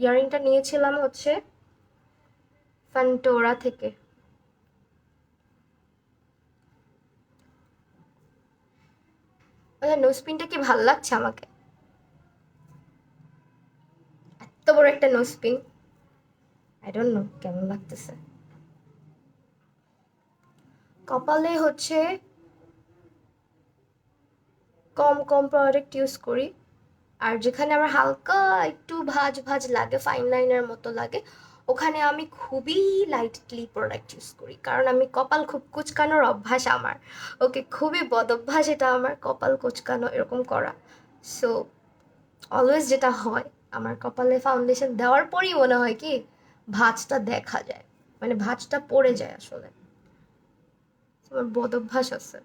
ইয়াররিংটা নিয়েছিলাম হচ্ছে ফ্যান্টোরা থেকে। আচ্ছা, নোজপিনটা কি ভাল লাগছে আমাকে? এত বড় একটা নোজপিন, আই ডোন্ট নো কেমন লাগতেছে। কপালে হচ্ছে কম কম প্রোডাক্ট ইউজ করি, আর যেখানে আমার হালকা একটু ভাঁজ ভাঁজ লাগে, ফাইন লাইনের মতো লাগে, ওখানে আমি খুবই লাইটলি প্রোডাক্ট ইউজ করি, কারণ আমি কপাল খুব কুচকানোর অভ্যাস আমার, ওকে, খুবই বদ অভ্যাস এটা আমার, কপাল কুচকানো এরকম করা। সো অলওয়েজ যেটা হয়, আমার কপালে ফাউন্ডেশন দেওয়ার পরই মনে হয় কি ভাঁজটা দেখা যায়, মানে ভাঁজটা পড়ে যায় আসলে, আমার বদ অভ্যাস আছে।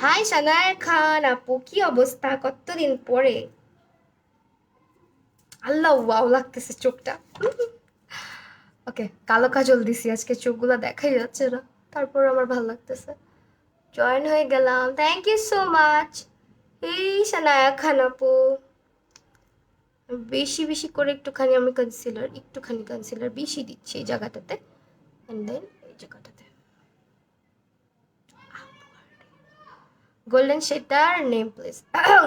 হাই সানায়া খান আপু, কি অবস্থা, কতদিন পরে। আল্লাহ, ওয়াও লাগতেছে চোখটা। ওকে, কালো কাজল দিছি আজকে, চোখগুলো দেখাই যাচ্ছে না, তারপর আমার ভালো লাগতেছে। জয়েন হয়ে গেলাম, থ্যাংক ইউ সো মাচ। এই সানায়া খান আপু, বেশি বেশি করে একটুখানি কনসিলার বেশি দিচ্ছি এই জায়গাটাতে, অ্যান্ড দেন এই জায়গাটাতে গোল্ডেন শেডটার নেম প্লিজ।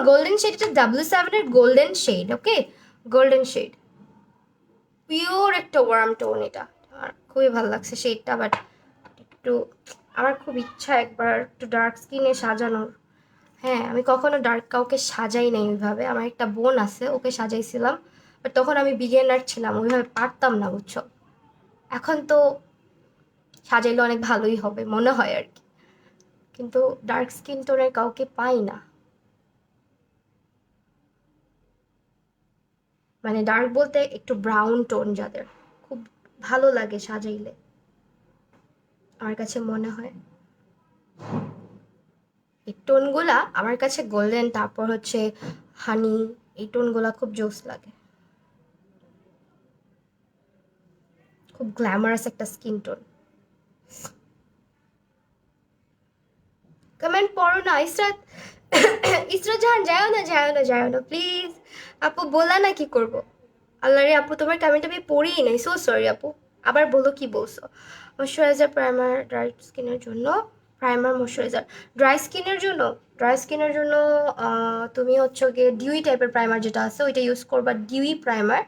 গোল্ডেন শেডটা W7 এর golden shade, okay, golden shade, pure একটা ওয়ার্ম টোন, এটা আমার খুবই ভালো লাগছে শেডটা। বাট একটু, আমার খুব ইচ্ছা একবার একটু ডার্ক স্কিনে সাজানোর। হ্যাঁ, আমি কখনো ডার্ক কাউকে সাজাই নাই ওইভাবে, আমার একটা বোন আছে, ওকে সাজাইছিলাম, বাট তখন আমি বিগিনার ছিলাম, ওইভাবে পারতাম না, বুঝছো। এখন তো সাজাইলে অনেক ভালোই হবে মনে হয় আর কি, কিন্তু ডার্ক স্কিন টোনের কাউকে পাই না, মানে ডার্ক বলতে একটু ব্রাউন টোন যাদের, খুব ভালো লাগে সাজাইলে, আমার কাছে মনে হয় এই টোনগুলা আমার কাছে গোল্ডেন, তারপর হচ্ছে হানি, এই টোনগুলা খুব জোস লাগে, খুব গ্ল্যামারাস একটা স্কিন টোন। কমেন্ট পড়ো না ইসরাত। ইসরাত জাহান, যাও না প্লিজ। আপু বলা না কি করব, আল্লাহ রে আপু, তোমার কমেন্ট আমি পড়িই নাই, সো সরি আপু, আবার বলো কি বলছো। ময়শ্চারাইজার প্রাইমার ড্রাই স্কিনের জন্য, প্রাইমার ময়শ্চারাইজার ড্রাই স্কিনের জন্য তুমি হচ্ছে গিয়ে ডিউই টাইপের প্রাইমার যেটা আছে ওইটা ইউজ করবা, ডিউই প্রাইমার।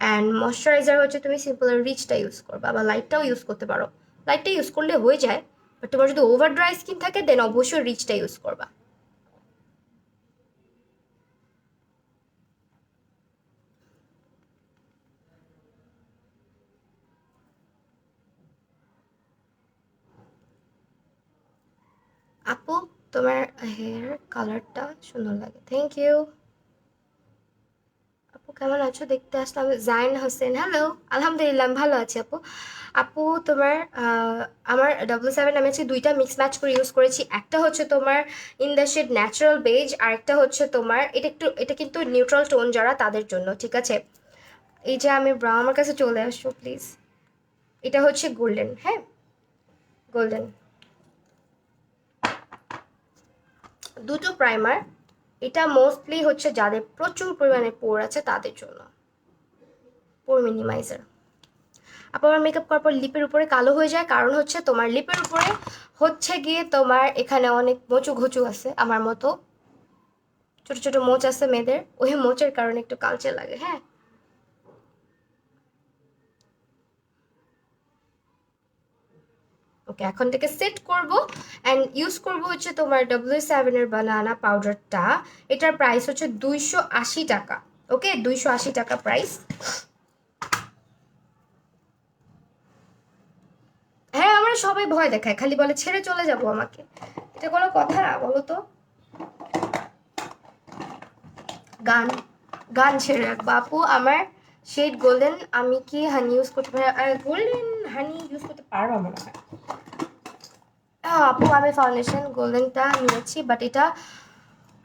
অ্যান্ড ময়শ্চারাইজার হচ্ছে তুমি সিম্পল রিচটা ইউজ করবা, বা লাইটটাও ইউজ করতে পারো, লাইটটা ইউজ করলে হয়ে যায়, বাট তোমার যদি ওভার ড্রাই স্কিন থাকে দেন অবশ্যই রিচটা ইউজ করবা। আপু তোমার হেয়ার কালারটা সুন্দর লাগে, থ্যাংক ইউ। আপু কেমন আছো, দেখতে আসলাম। জাইন হোসেন, হ্যালো। আলহামদুলিল্লাহ আমি ভালো আছি আপু। আপু তোমার আমার W7 আমি হচ্ছে দুইটা মিক্স ম্যাচ করে ইউজ করেছি। একটা হচ্ছে তোমার in the shade natural beige, আর একটা হচ্ছে তোমার এটা কিন্তু নিউট্রাল টোন যারা তাদের জন্য, ঠিক আছে। এই যে আমি ব্রাউন, আমার কাছে চলে আসো প্লিজ। এটা হচ্ছে গোল্ডেন, হ্যাঁ গোল্ডেন। দুটো প্রাইমার। এটা মোস্টলি হচ্ছে যাদের প্রচুর পরিমাণে পোর আছে তাদের জন্য, পোর মিনিমাইজার। আবার আমার মেকআপ করার পর লিপের উপরে কালো হয়ে যায়, কারণ হচ্ছে তোমার লিপের উপরে হচ্ছে গিয়ে তোমার এখানে অনেক মোচু ঘুচু আছে, আমার মতো ছোট ছোট মোচ আছে মেয়েদের, ওই মোচের কারণে একটু কালচে লাগে, হ্যাঁ। ওকে, এখন থেকে সেট করব অ্যান্ড ইউজ করব হচ্ছে তোমার W7 এর বানানা পাউডারটা। এটার প্রাইস হচ্ছে 280 টাকা। ওকে, 280 টাকা প্রাইস। হ্যাঁ, আমার সবাই ভয় দেখায়, খালি বলে ছেড়ে চলে যাব আমাকে। এটা কোনো কথা না বলো তো। গান গান ছেড়ে রাখবো আপু। আমার শেড গোল্ডেন, আমি কি হানি ইউজ করতে পারি? গোল্ডেন হানি ইউজ করতে পারবো মনে হয়। আপু আমি ফাউন্ডেশন গোল্ডেনটা নিয়েছি, বাট এটা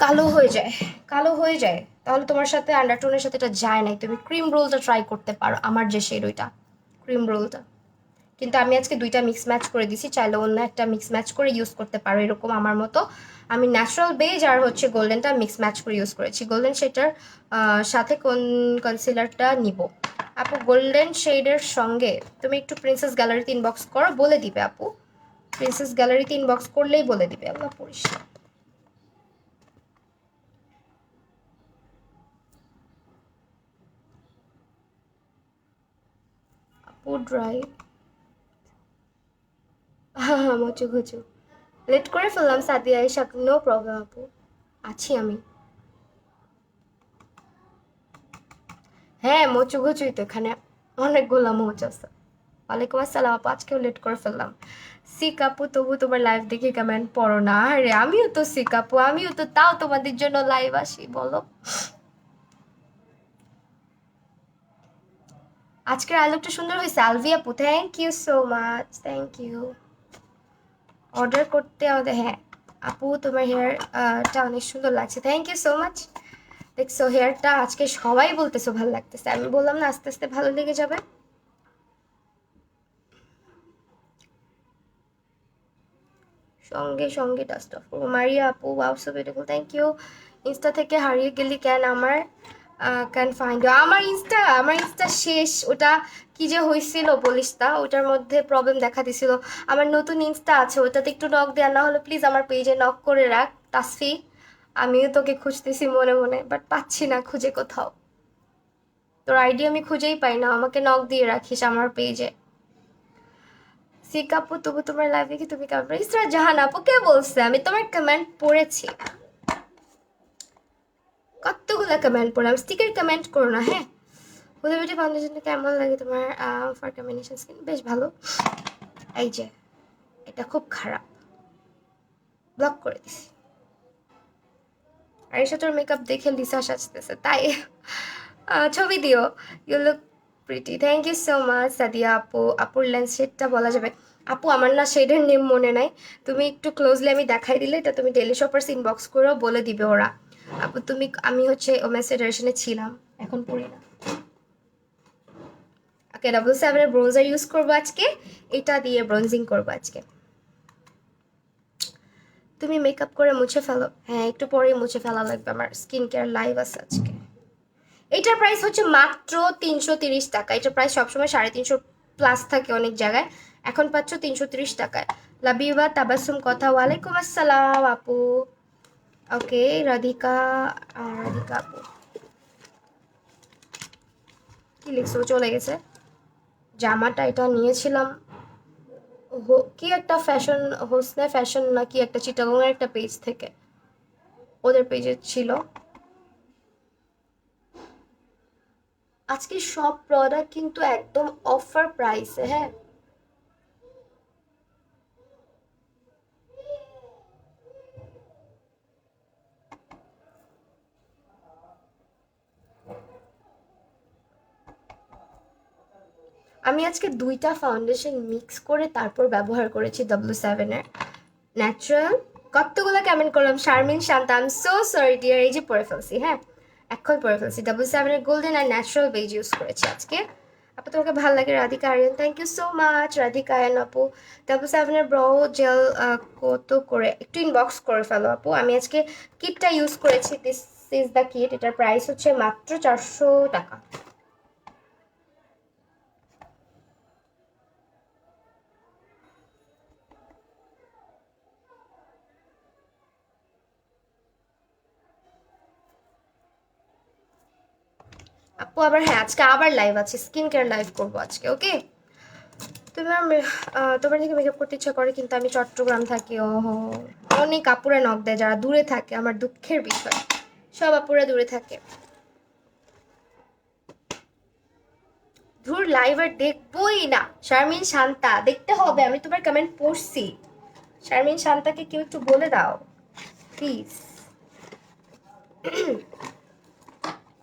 কালো হয়ে যায়, কালো হয়ে যায়। তাহলে তোমার সাথে আন্ডারটোনের সাথে এটা যায় নাই। তুমি ক্রিম রোলটা ট্রাই করতে পারো, আমার যে শেড ওইটা, ক্রিম রোলটা। কিন্তু আমি আজকে দুইটা মিক্স ম্যাচ করে দিছি, চাইলে অন্য একটা মিক্স ম্যাচ করে ইউজ করতে পারো এরকম আমার মতো। আমি ন্যাচারাল বেজ আর হচ্ছে গোল্ডেনটা মিক্স ম্যাচ করে ইউজ করেছি। গোল্ডেন শেডটার সাথে কোন কনসিলারটা নিব? আপু গোল্ডেন শেডের সঙ্গে তুমি একটু প্রিন্সেস গ্যালারিতে ইনবক্স করো, বলে দিবে আপু। প্রিন্সেস গ্যালারিতে ইনবক্স করলেই বলে দিবে। আল্লাহ পড়িস না। আপু ড্রাই, হ্যাঁ হ্যাঁ মচু ঘুচু লেট করে ফেললাম সাদিয়া ইশা, নো প্রবলেম আপু, আছি আমি। হ্যাঁ মচু ঘুচুই তো, এখানে অনেকগুলো মোচ আছে। ওয়ালাইকুম আসসালাম আপু, আজকেও লেট করে ফেললাম। সিক আপু তবু তোমার লাইভ দেখে কমেন্ট পড়ো না? আরে আমিও তো সিক আপু, আমিও তো তাও তোমাদের জন্য লাইভ আসি, বলো। আজকের আলোকটা সুন্দর হয়েছে আলভি আপু, thank you so much, thank you. Order করতে আমাদের, হ্যাঁ আপু তোমার হেয়ারটা অনেক সুন্দর লাগছে, থ্যাংক ইউ সো মাচ। দেখছো হেয়ারটা আজকে সবাই বলতেছো ভালো লাগতেছে, আমি বললাম না আস্তে আস্তে ভালো লেগে যাবে। সঙ্গে সঙ্গে ডাস্ট অফ করবো। মারিয়া আপু wow so beautiful, thank you. Insta থেকে হারিয়ে গেলি কেন? আমার ক্যান ফাইন্ড ইউ। আমার ইনস্টা শেষ, ওটা কি যে হয়েছিল বলিস তা, ওটার মধ্যে প্রবলেম দেখা দিছিল। আমার নতুন ইনস্টা আছে, ওটাতে একটু নক দেওয়া, না হলে প্লিজ আমার পেজে নক করে রাখ তাসফি। আমিও তোকে খুঁজতেছি মনে মনে, বাট পাচ্ছি না খুঁজে কোথাও। তোর আইডি আমি খুঁজেই পাই না, আমাকে নক দিয়ে রাখিস আমার পেজে। সিক আপু তবু তোমার লাইফে কি তুমি কেমন? ইসরা জাহান আপু কে বলছে? আমি তোমার কমেন্ট পড়েছি, কতগুলো কমেন্ট পড়লাম। স্টিকের কমেন্ট করো না, হ্যাঁ। হুদা বিউটি ফাউন্ডেশনটা কেমন লাগে তোমার? ফর কম্বিনেশন স্কিন বেশ ভালো। এই যে এটা খুব খারাপ, ব্লক করে দিছি। আর এসে তোর মেকআপ দেখে লিসা সাজতেছে তাই ছবি দিও। You look pretty, thank you so much Sadia আপু। আপুর লেন্স শেডটা বলা যাবে? আপু আমার না শেডের নেম মনে নাই, তুমি একটু ক্লোজলি আমি দেখাই দিলে এটা তুমি ডেলি শপার্স ইনবক্স করেও বলে দিবে ওরা। আপু তুমি, আমি হচ্ছে ওমেন্স ফেডারেশনে ছিলাম, এখন পড়ি না। ওকে, W7 এর ব্রোঞ্জার ইউজ করবো আজকে, এটা দিয়ে ব্রোঞ্জিং করবো আজকে। তুমি মেকআপ করে মুছে ফেলো? হ্যাঁ একটু পরেই মুছে ফেলা লাগবে, আমার স্কিন কেয়ার লাইভ আছে আজকে। এটার প্রাইস হচ্ছে মাত্র 330 টাকা। এটার প্রাইস সবসময় 350 প্লাস থাকে অনেক জায়গায়, এখন পাচ্ছ 330 টাকায়। লাবিবা তাবাসুম কথা, ওয়ালাইকুম আসসালাম আপু। ওকে রাধিকা, রাধিকা আপু কি লিখছো, চলে গেছে। জামাটা এটা নিয়েছিলাম কি একটা ফ্যাশন, হোসনে ফ্যাশন না কি একটা চিটাগংয়ের একটা পেজ থেকে, ওদের পেজে ছিল। আজকে সব প্রোডাক্ট কিন্তু একদম অফার প্রাইসে, হ্যাঁ। আমি আজকে দুইটা ফাউন্ডেশন মিক্স করে তারপর ব্যবহার করেছি W7-এর ন্যাচারাল। কতগুলো কেমন করলাম Sharmin Shanta, I am so sorry dear, এই যে পরে ফেলছি, হ্যাঁ এখন পরে ফেলছি। W7-এর গোল্ডেন আর ন্যাচারাল বেজ ইউজ করেছি আজকে। আপু তোমাকে ভালো লাগে Radhika Aryan, thank you so much Radhika Ayan আপু। W7-এর ব্রো জেল কত করে একটু ইনবক্স করে ফেলো আপু। আমি আজকে কিটটা ইউজ করেছি, দিস ইজ দ্য কিট, এটার প্রাইস হচ্ছে মাত্র 400 টাকা। আপু আবার হ্যাঁ আজকে আবার লাইভ আছে, স্কিন কেয়ার লাইভ করবো আজকে, ওকে। তোমার তোমার থেকে মেকআপ করতে ইচ্ছা করে কিন্তু আমি চট্টগ্রাম থাকি। ওহো, অনেক আপুরা নক দেয় যারা দূরে থাকে, আমার দুঃখের বিষয়, সব আপুরা দূরে থাকে। ধুর লাইভ আর দেখবোই না। শারমিন শান্তা দেখতে হবে, আমি তোমার কমেন্ট পড়ছি। শারমিন শান্তাকে কেউ একটু বলে দাও প্লিজ।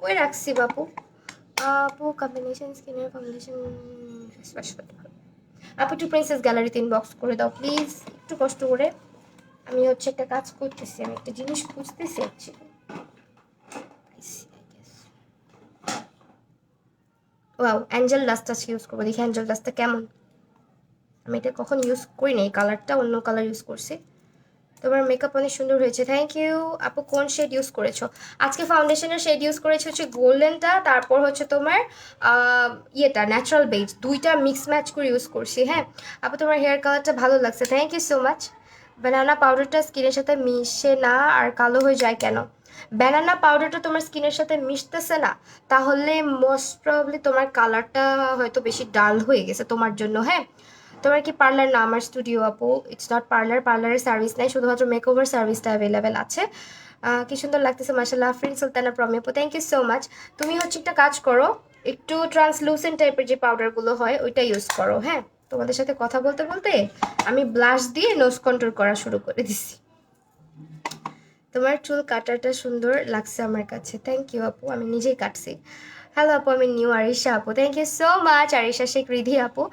কই রাখছি বাপু? আপু কম্বিনেশন স্কিনের ফাউন্ডেশন স্পেশাল আপু একটু প্রিন্সেস গ্যালারিতে ইনবক্স করে দাও প্লিজ, একটু কষ্ট করে। আমি হচ্ছে একটা কাজ করতেছি, আমি একটা জিনিস খুঁজতেছি অ্যাকচুয়ালি। ওয়াও, অ্যাঞ্জেল ডাস্টটা ইউজ করবো, দেখি অ্যাঞ্জেল ডাস্টটা কেমন। আমি এটা কখন ইউজ করি না, এই কালারটা অন্য কালার ইউজ করছি। তোমার মেকআপ অনেক সুন্দর হয়েছে, থ্যাংক ইউ আপু। কোন শেড ইউজ করেছো? আজকে ফাউন্ডেশনের শেড ইউজ করেছি হচ্ছে গোল্ডেনটা, তারপর হচ্ছে তোমার ইয়েটা ন্যাচারাল বেজ, দুইটা মিক্স ম্যাচ করে ইউজ করছি। হ্যাঁ আপু তোমার হেয়ার কালারটা ভালো লাগছে, thank you so much. Banana পাউডারটা স্কিনের সাথে মিশে না আর কালো হয়ে যায় কেন? ব্যানানা পাউডারটা তোমার স্কিনের সাথে মিশতেছে না, তাহলে মোস্ট প্রবাবলি তোমার কালারটা হয়তো বেশি ডাল হয়ে গেছে তোমার জন্য। হ্যাঁ তোমার কি পার্লার না? আমার স্টুডিও আপু, ইটস নট পার্লার, পার্লারের সার্ভিস নাই, শুধুমাত্র মেকওভার সার্ভিসটা অ্যাভেলেবেল আছে। কি সুন্দর লাগতেছে মাশাআল্লাহ। আফরিন সুলতানা প্রমি আপু, থ্যাংক ইউ সো মাচ। তুমি হচ্ছে একটা কাজ করো, একটু ট্রান্সলুসেন্ট টাইপের যে পাউডারগুলো হয় ওইটা ইউজ করো। হ্যাঁ তোমাদের সাথে কথা বলতে বলতে আমি ব্লাশ দিয়ে নোজ কন্ট্রোল করা শুরু করে দিছি। তোমার চুল কাটাটা সুন্দর লাগছে আমার কাছে, থ্যাংক ইউ আপু, আমি নিজেই কাটছি। হ্যালো আপু, আমি নিউ আরিশা আপু, thank you so much Arisha Sheikh Ridhi আপু।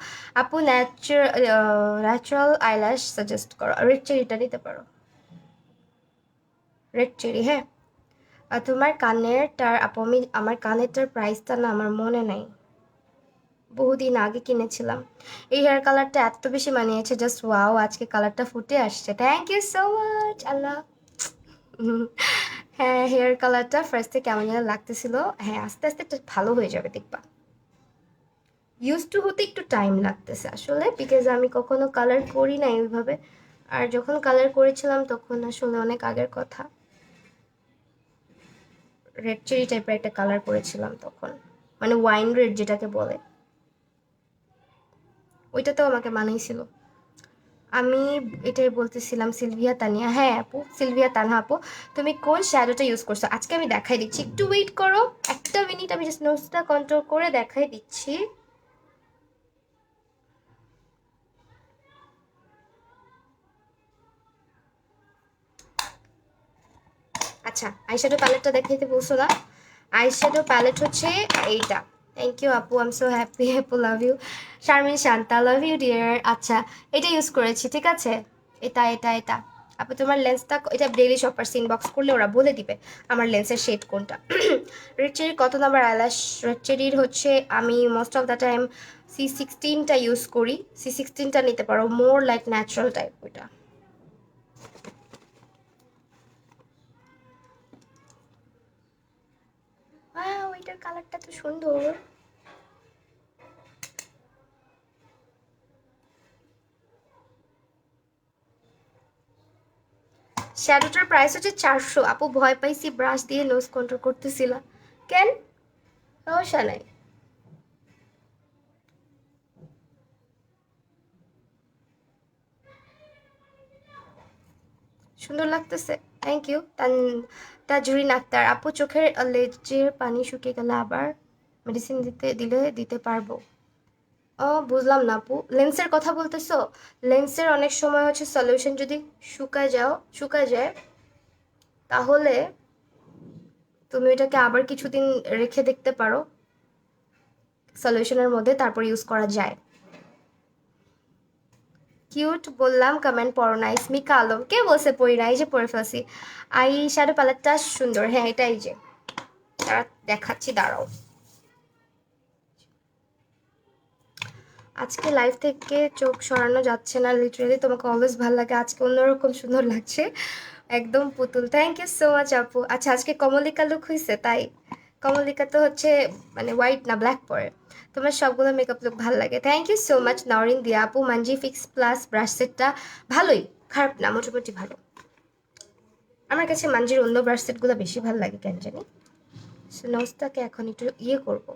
আপু ন্যাচারাল আইল্যাশ সাজেস্ট করো, রেড চেরিটা নিতে পারো, রেড চেরি। হ্যাঁ আর তোমার কানেরটার আপু, আমি আমার কানেরটার প্রাইসটা না আমার মনে নাই, বহুদিন আগে কিনেছিলাম। এই হেয়ার কালারটা এত বেশি মানিয়েছে, জাস্ট ওয়াও, আজকে কালারটা ফুটে আসছে, থ্যাংক ইউ সো মাচ আল্লাহ। হ্যাঁ হেয়ার কালারটা ফার্স্টে কেমন যেন লাগতেছিল, হ্যাঁ আস্তে আস্তে একটু ভালো হয়ে যাবে দেখবা। ইউজ টু হতে একটু টাইম লাগতেছে আসলে, বিকজ আমি কখনো কালার করি না এইভাবে। আর যখন কালার করেছিলাম তখন আসলে অনেক আগের কথা, রেড চেরি টাইপের একটা কালার করেছিলাম তখন, মানে ওয়াইন রেড যেটাকে বলে, ওইটাতেও আমাকে মানাইছিল। আমি এটাই বলতেছিলাম সিলভিয়া তানিয়া, হ্যাঁ আপু সিলভিয়া তানহা আপু। তুমি কোন শ্যাডোটা ইউজ করছো আজকে? আমি দেখাই দিচ্ছি, একটু ওয়েট করো একটা মিনিট, আমি জাস্ট নোজটা কন্ট্রোল করে দেখাই দিচ্ছি। আচ্ছা আইশ্যাডো প্যালেটটা দেখাইতে বলছো না? আইশ্যাডো প্যালেট হচ্ছে এইটা। থ্যাংক ইউ আপু, আই এম সো হ্যাপি আপু, love you. Sharmin Shanta, love you dear. আচ্ছা এটা ইউজ করেছি, ঠিক আছে। এটা আপু তোমার লেন্সটা, এটা ডেইলি শপার্স ইনবক্স করলে ওরা বলে দিবে আমার লেন্সের শেড কোনটা। রেড চেরির কত নাম্বার আইল্যাশ? রেড চেরির হচ্ছে আমি মোস্ট অফ দ্য টাইম C16টা ইউজ করি, C16টা নিতে পারো, মোর লাইক ন্যাচারাল টাইপ ওইটা। ওইটার কালারটা তো সুন্দর। শ্যাডোটার প্রাইস হচ্ছে 400 আপু, ভয় পাইছি ব্রাশ দিয়ে নোজ কন্ট্রোল করতেছিলাম। কেন? সমস্যা নাই। সুন্দর লাগতেছে, থ্যাংক ইউ। তাজরিন আক্তার আপু, চোখের লেজের পানি শুকিয়ে গেলে আবার মেডিসিন দিতে পারবো? ও বুঝলাম না আপু, লেন্সের কথা বলতেছো? লেন্সের অনেক সময় হচ্ছে সলিউশন যদি শুকায় যায়, তাহলে তুমি এটাকে আবার কিছুদিন রেখে দেখতে পারো। সলিউশনের মধ্যে, তারপর ইউজ করা যায়। কিউট বললাম, কমেন্ট পড়ো না। ইসমিকা আলম, কে বলছে পড়ি না? এই যে পড়ে ফেলছি। আই শ্যাডো প্যালেটটা সুন্দর, হ্যাঁ এটাই যে, দেখাচ্ছি দাঁড়াও। আজকে লাইভ থেকে চোখ সরানো যাচ্ছে না, লিটারেলি তোমাকে অলওয়েজ ভালো লাগে, আজকে অন্যরকম সুন্দর লাগছে, একদম পুতুল। থ্যাংক ইউ সো মাচ আপু। আচ্ছা আজকে কমলিকা লুক হয়েছে তাই? কমলিকা তো হচ্ছে মানে হোয়াইট না ব্ল্যাক পরে। তোমার সবগুলো মেকআপ লুক ভালো লাগে, thank you so much Norin Diya আপু। মানজি ফিক্স প্লাস ব্রাশ সেটটা ভালোই, খারাপ না, মোটামুটি ভালো। আমার কাছে মানজির অন্য ব্রাশ সেটগুলো বেশি ভালো লাগে কেন জানি। সো নোজটাকে এখন একটু ইয়ে করবো।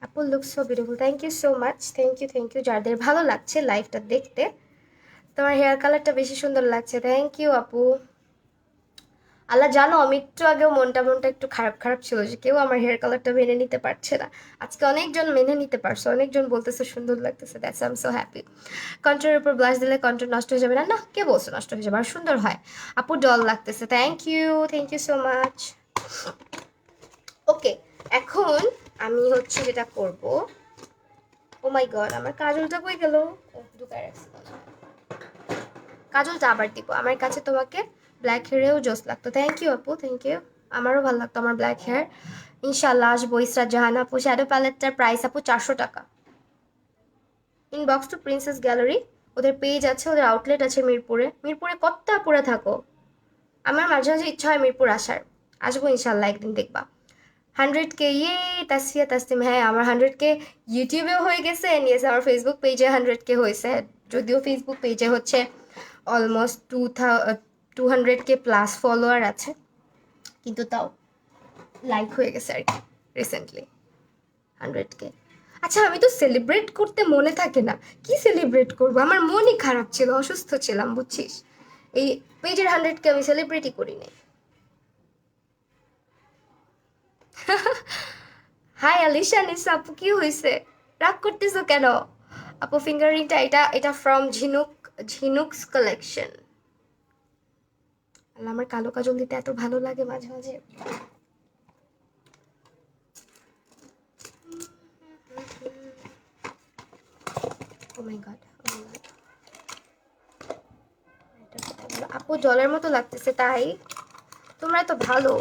আপু look so beautiful, thank you so much, thank you যাদের ভালো লাগছে লাইভটা দেখতে। তোমার হেয়ার কালারটা বেশি সুন্দর লাগছে, থ্যাংক ইউ আপু। আল্লাহ জানো আমি একটু আগেও মনটা একটু খারাপ খারাপ ছিল যে কেউ আমার হেয়ার কালারটা মেনে নিতে পারছে না। আজকে অনেকজন মেনে নিতে পারছে, অনেকজন বলতেছে সুন্দর লাগতেছে, that's I am so happy. কন্ট্রোলের উপর ব্লাশ দিলে কন্ট্রোল নষ্ট হয়ে যাবে না? না, কে বলছে নষ্ট হয়ে যাবে, আর সুন্দর হয়। আপু ডল লাগতেছে, thank you so much. Okay, এখন আমি হচ্ছে যেটা করব, ও মাই গড আমার কাজলটা কই গেল, ঢুকায় রাখছি। কাজলটা আবার দিব, আমার কাছে তোমাকে ব্ল্যাক হেয়ারেও জোস লাগতো, থ্যাংক ইউ আপু, থ্যাংক ইউ। আমারও ভালো লাগতো আমার ব্ল্যাক হেয়ার। ইনশাল্লাহ আসবো। ইসরাত জাহান আপু, শ্যাডো প্যালেটটার প্রাইস আপু 400 টাকা। ইনবক্স টু প্রিন্সেস গ্যালারি, ওদের পেজ আছে, ওদের আউটলেট আছে মিরপুরে। মিরপুরে কতটা পুরা থাকো, আমার মাঝে মাঝে ইচ্ছা হয় মিরপুর আসার। আসবো ইনশাল্লাহ একদিন, দেখবা। 100K, ইয়ে তাসফিয়া তাসলিম, হ্যাঁ আমার 100K ইউটিউবেও হয়ে গেছে, নিয়েছে আমার ফেসবুক পেজে 100K হয়েছে, যদিও ফেসবুক পেজে হচ্ছে অলমোস্ট 200K প্লাস ফলোয়ার আছে, কিন্তু তাও লাইক হয়ে গেছে আর কি রিসেন্টলি 100K। আচ্ছা আমি তো সেলিব্রেট করতে মনে থাকে না, কি সেলিব্রেট করবো, আমার মনই খারাপ ছিল, অসুস্থ ছিলাম বুঝছিস, এই পেজের 100K আমি সেলিব্রেটই করি নাই। হাই আলিশা নিসা আপু, কি হয়েছে, রাগ করতেছো কেন? আপু ফিঙ্গারিংটা এটা ফ্রম ঝিনুকস কালেকশন। আল্লাহ আমার কালো কাজল দিতে এত ভালো লাগে মাঝে মাঝে। ও মাই গড, আপু জলের মতো লাগতেছে তাই? তোমরা তো ভালো,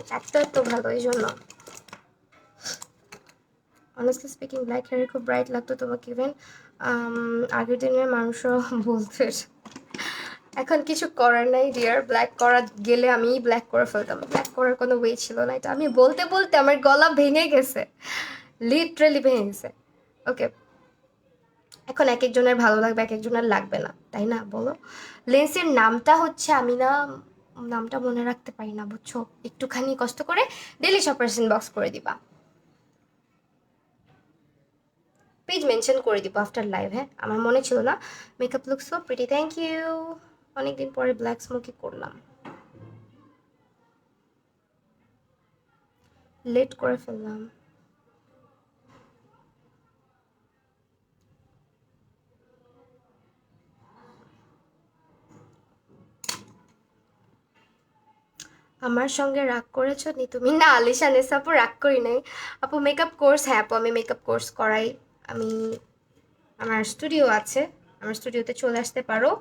এত ভালো, এই জন্য। অনেস্টলি স্পিকিং ব্ল্যাক হেয়ার খুব ব্রাইট লাগতো তোমাকে, ইভেন আগের দিনের মানুষও বলতে। এখন কিছু করার নাই ডিয়ার, ব্ল্যাক করা গেলে আমি ব্ল্যাক করে ফেলতাম, ব্ল্যাক করার কোনো ওয়ে ছিল না, এটা আমি বলতে বলতে আমার গলা ভেঙে গেছে, লিটারেলি ভেঙে গেছে। ওকে, এখন এক একজনের ভালো লাগবে, এক একজনের লাগবে না, তাই না বলো? লেন্সের নামটা হচ্ছে, আমি না নামটা মনে রাখতে পারি না বুঝছো, একটুখানি কষ্ট করে ডেলি শপার্স ইনবক্স করে দিবা, পেজ মেনশন করে দিব আফটার লাইভ। হ্যাঁ আমার মনে ছিল না। Makeup look so pretty, thank you. অনেকদিন পরে ব্ল্যাক স্মোকি করলাম, লেট করে ফেললাম। আমার সঙ্গে রাগ করেছো নি তুমি? না আলিশা নেসা আপু, রাগ করি নাই আপু। মেকআপ কোর্স, হ্যাঁ আপু আমি মেকআপ কোর্স করাই। আমি, আমার স্টুডিও আছে, আমার স্টুডিওতে চলে আসতে পারো।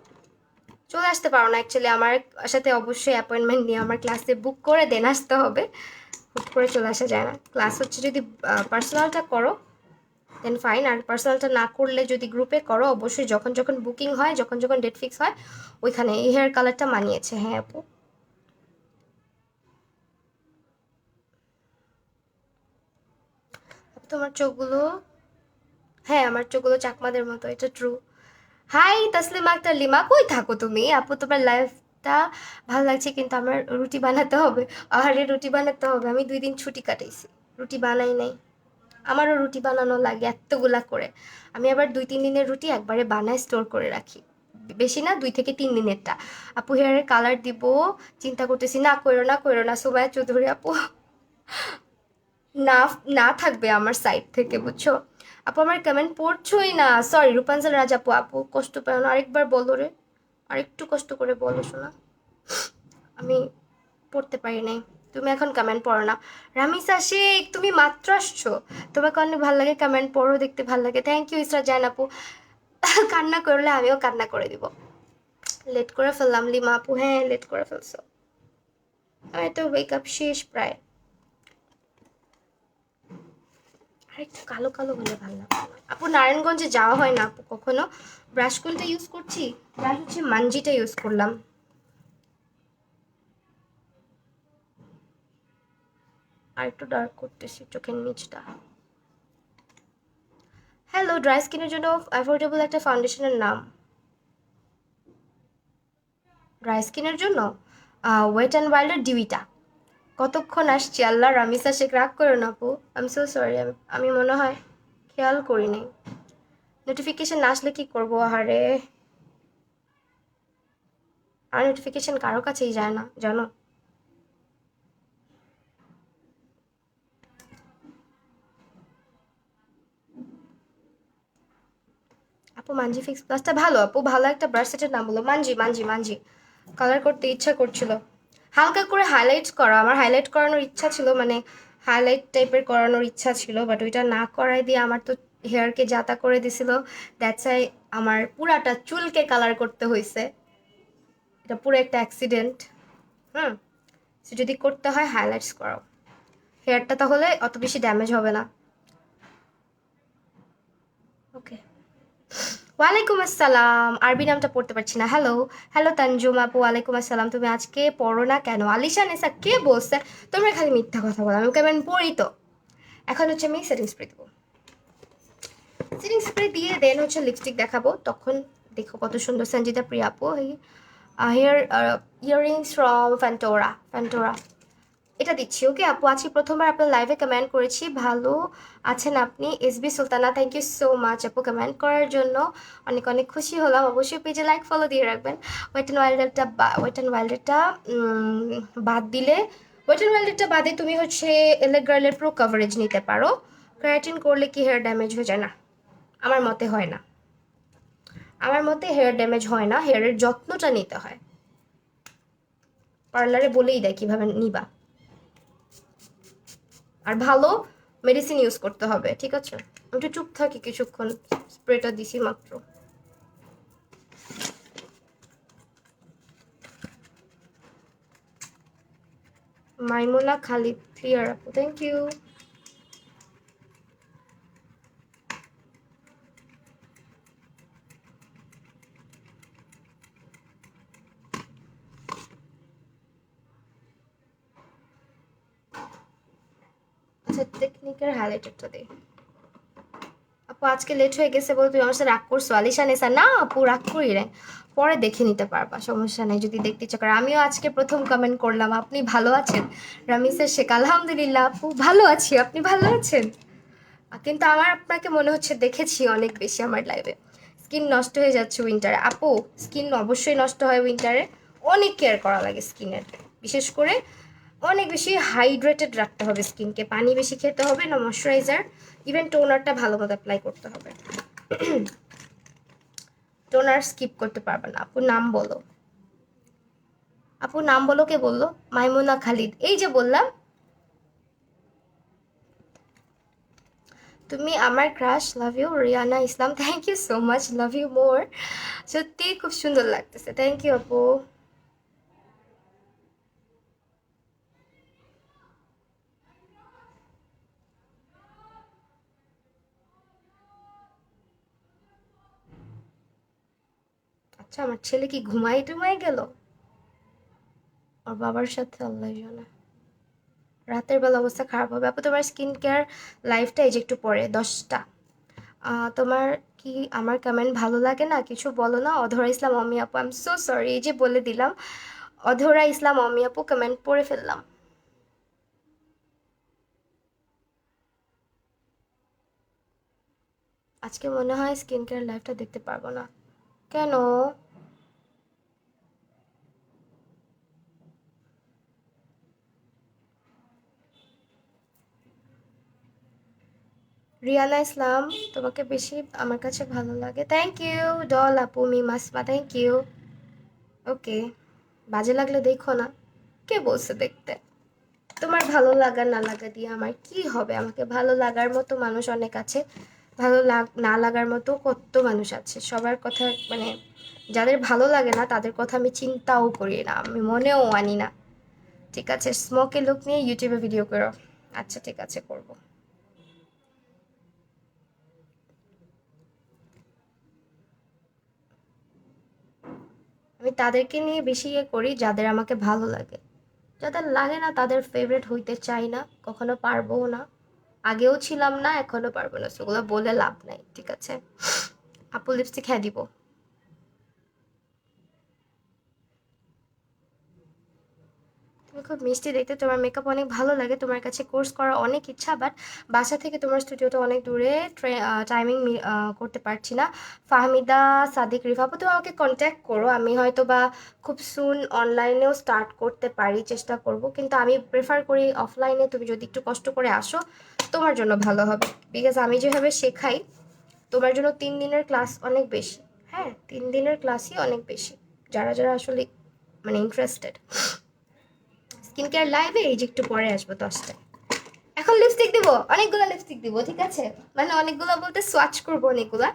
চলে আসতে পারো না অ্যাকচুয়ালি, আমার সাথে অবশ্যই অ্যাপয়েন্টমেন্ট নিয়ে আমার ক্লাসে বুক করে দেন আসতে হবে, হুট করে চলে আসা যায় না। ক্লাস হচ্ছে যদি পার্সোনালটা করো দেন ফাইন, আর পার্সোনালটা না করলে যদি গ্রুপে করো অবশ্যই, যখন যখন বুকিং হয়, যখন যখন ডেট ফিক্স হয় ওইখানে। এই হেয়ার কালারটা মানিয়েছে, হ্যাঁ আপু। তোমার চোখগুলো, হ্যাঁ আমার চোখগুলো চাকমাদের মতো, এটা ট্রু। হাই তাসলিমা আক্তার লিমা, কই থাকো তুমি আপু? তোমার লাইফটা ভালো লাগছে, কিন্তু আমার রুটি বানাতে হবে। আহারে রুটি বানাতে হবে, আমি 2 দিন ছুটি কাটাইছি, রুটি বানাই নাই। আমারও রুটি বানানো লাগে এতগুলা করে, আমি আবার 2-3 দিনের রুটি একবারে বানায় স্টোর করে রাখি, বেশি না, 2 থেকে 3 দিনেরটা। আপু হেয়ারের কালার দিব চিন্তা করতেছি, না কইরো না কইরো না সুমাইয়া চৌধুরী আপু, না না থাকবে আমার সাইড থেকে বুঝছো। আপু আমার কমেন্ট পড়ছোই না, সরি। রূপাঞ্জল রাজ আপু, আপু কষ্ট পেও না, আরেকবার বলো রে, আরেকটু কষ্ট করে বলো শোনা, আমি পড়তে পারি নাই। তুমি এখন কমেন্ট পড়ো না। রামিসা শেখ, তুমি মাত্র আসছো, তোমাকে অনেক ভালো লাগে, কমেন্ট পড়ো, দেখতে ভালো লাগে। থ্যাংক ইউ ইসরা জান আপু। কান্না করলে আমিও কান্না করে দিব। লেট করে ফেললাম লিমা আপু, হ্যাঁ লেট করে ফেলছো। আমার তো ওয়েক আপ শেষ প্রায়। আরেকটু কালো কালো হলে ভালো লাগতো না আপু। নারায়ণগঞ্জে যাওয়া হয় না আপু কখনো। ব্রাশ কোনটা ইউজ করছি? ব্রাশ হচ্ছে মানজিটা ইউজ করলাম। আর একটু ডার্ক করতেছি চোখের নিচটা। হ্যালো, ড্রাই স্কিনের জন্য অ্যাফোর্ডেবল একটা ফাউন্ডেশনের নাম। ড্রাই স্কিনের জন্য ওয়েট অ্যান্ড ওয়াইল্ডের ডিউইটা। কতক্ষণ আসছি আল্লাহ, রামিসা শেখ রাগ করো না আপু, আই এম সো সরি। আমি মনে হয় খেয়াল করিনি। নোটিফিকেশন না আসলে কি করবো আহারে। আর নোটিফিকেশন কারো কাছেই যায় না জানো। আপু মানজি ফিক্স প্লাসটা ভালো আপু, ভালো একটা ব্রাশ সেটের নাম বলো। Munsey Munsey Munsey. কালার করতে ইচ্ছা করছিল, হালকা করে হাইলাইট করা। আমার হাইলাইট করানোর ইচ্ছা ছিল, মানে হাইলাইট টাইপের করানোর ইচ্ছা ছিল, বাট ওইটা না করাই দিয়ে আমার তো হেয়ারকে যাতা করে দিছিল। দ্যাটস আই আমার পুরাটা চুলকে কালার করতে হয়েছে। এটা পুরো একটা অ্যাক্সিডেন্ট। হুম। সো যদি করতে হয় হাইলাইটস করাও, হেয়ারটা তাহলে অত বেশি ড্যামেজ হবে না। ওকে। ওয়ালাইকুম আসসালাম, আরবি নামটা পড়তে পারছি না। হ্যালো, হ্যালো তানজুম আপু, ওয়ালাইকুম আসসালাম। তুমি আজকে পড়ো না কেন? আলিশা নেসা কে বলছে? তোমরা খালি মিথ্যা কথা বলো, আমি কেমন পড়ি তো। এখন হচ্ছে আমি সেটিং স্প্রে দেবো। সেটিং স্প্রে দিয়ে দেন হচ্ছে লিপস্টিক দেখাবো, তখন দেখো কত সুন্দর। সঞ্জিতা প্রিয়া আপু, হেয়ার ইয়াররিংস ফ্রম ফ্যান্টোরা, ফ্যান্টোরা এটা দিচ্ছি। ওকে আপু, আজকে প্রথমবার আপনার লাইভে কমেন্ট করেছি, ভালো আছেন আপনি? SB Sultana, thank you so much আপু কমেন্ট করার জন্য, অনেক অনেক খুশি হলাম। অবশ্যই পেজে লাইক ফলো দিয়ে রাখবেন। ওয়েট অ্যান্ড ওয়াইল্ডারটা ওয়েট অ্যান্ড ওয়াইল্ডারটা বাদ দিলে, ওয়েট অ্যান্ড ওয়াইল্ডারটা বাদে তুমি হচ্ছে এলে গার্লের প্রো কভারেজ নিতে পারো। ক্রাইটিন করলে কি হেয়ার ড্যামেজ হয়ে যায়? না, আমার মতে হয় না। আমার মতে হেয়ার ড্যামেজ হয় না, হেয়ারের যত্নটা নিতে হয়। পার্লারে বলেই দেয় কীভাবে নিবা। আর ভালো মেডিসিন ইউজ করতে হবে, ঠিক আছে? একটু চুপ থাকি কিছুক্ষণ, স্প্রেটা দিছি মাত্র। মাইমুনা খালিদ ক্লিয়ার আপু, থ্যাংক ইউ। আচ্ছা, টেকনিকের হাইলাইটারটা দিই। আপু আজকে লেট হয়ে গেছে বলে তুমি আমার সাথে রাগ করছো? আলিশা নেসা, না আপু রাগ করি রে, পরে দেখে নিতে পারবা, সমস্যা নেই যদি দেখতে ইচ্ছা করে। আমিও আজকে প্রথম কমেন্ট করলাম। আপনি ভালো আছেন? রামিসের শেখ, আলহামদুলিল্লাহ আপু ভালো আছি, আপনি ভালো আছেন? কিন্তু আমার আপনাকে মনে হচ্ছে দেখেছি অনেক বেশি আমার লাইভে। স্কিন নষ্ট হয়ে যাচ্ছে উইন্টারে আপু। স্কিন অবশ্যই নষ্ট হয় উইন্টারে, অনেক কেয়ার করা লাগে স্কিনের। বিশেষ করে অনেক বেশি হাইড্রেটেড রাখতে হবে স্কিনকে, পানি বেশি খেতে হবে না, ময়শ্চারাইজার, ইভেন টোনারটা ভালো মতো অ্যাপ্লাই করতে হবে। টোনার স্কিপ করতে পারবে না। আপু নাম বলো, আপু নাম বলো, কে বললো? মাইমুনা খালিদ, এই যে বললাম। তুমি আমার crush, love you. Riyana Islam, thank you so much, love you more. সত্যি খুব সুন্দর লাগতেছে, থ্যাংক ইউ আপু। আচ্ছা, আমার ছেলে কি ঘুমাই টুমাই গেল ওর বাবার সাথে? আল্লাহ জানে, রাতের বেলা অবস্থা খারাপ হবে। আপু তোমার স্কিন কেয়ার লাইফটা এই যে একটু পরে 10টা। তোমার কি আমার কমেন্ট ভালো লাগে না? কিছু বলো না। অধরা ইসলাম অমি আপু, আই এম সো সরি, এই যে বলে দিলাম। অধরা ইসলাম অমি আপু কমেন্ট পড়ে ফেললাম। আজকে মনে হয় স্কিন কেয়ার লাইফটা দেখতে পারবো না। কেন? রিয়ানা ইসলাম, তোমাকে বেশি আমার কাছে ভালো লাগে, থ্যাংক ইউ। ডল আপু, মিমাসমা, থ্যাংক ইউ। ওকে, বাজে লাগলে দেখো না, কে বলছে দেখতে? তোমার ভালো লাগা না লাগা দিয়ে আমার কি হবে? আমাকে ভালো লাগার মতো মানুষ অনেক আছে, না লাগার মতো কত মানুষ আছে। সবার কথা মানে যাদের ভালো লাগে না তাদের কথা আমি চিন্তাও করি না, আমি মনেও আনি না। ঠিক আছে, স্মোকি লুক নিয়ে ইউটিউবে ভিডিও করো। আচ্ছা ঠিক আছে, করব। আমি তাদেরকে নিয়ে বেশি ইয়ে করি যাদের আমাকে ভালো লাগে। যাদের লাগে না তাদের ফেভারিট হইতে চাই না, কখনো পারবও না। আগেও ছিলাম না, এখনো পারবো না, সেগুলো বলে লাভ নাই। ঠিক আছে আপু, লিপস্টিক হ্যাঁ দিব। তুমি খুব মিষ্টি দেখতে, তোমার মেকআপ অনেক ভালো লাগে, তোমার কাছে কোর্স করার অনেক ইচ্ছা, বাট বাসা থেকে তোমার স্টুডিওটা অনেক দূরে, টাইমিং করতে পারছি না। ফাহমিদা সাদিক রিফা আপু, তুমি আমাকে কন্ট্যাক্ট করো, আমি হয়তো বা খুব সুন অনলাইনেও স্টার্ট করতে পারি, চেষ্টা করব, কিন্তু আমি প্রেফার করি অফলাইনে। তুমি যদি একটু কষ্ট করে আসো তোমার জন্য ভালো হবে, বিকজ আমি যেভাবে শেখাই তোমার জন্য 3 দিনের ক্লাস অনেক বেশি। হ্যাঁ, 3 দিনের ক্লাসই অনেক বেশি, যারা যারা আসলে মানে ইন্টারেস্টেড। স্কিন কেয়ার লাইভে এই যে একটু পরে আসবো 10টায়। এখন লিপস্টিক দিব, অনেকগুলো লিপস্টিক দিব, ঠিক আছে? মানে অনেকগুলো বলতে সোয়াচ করবো অনেকগুলা।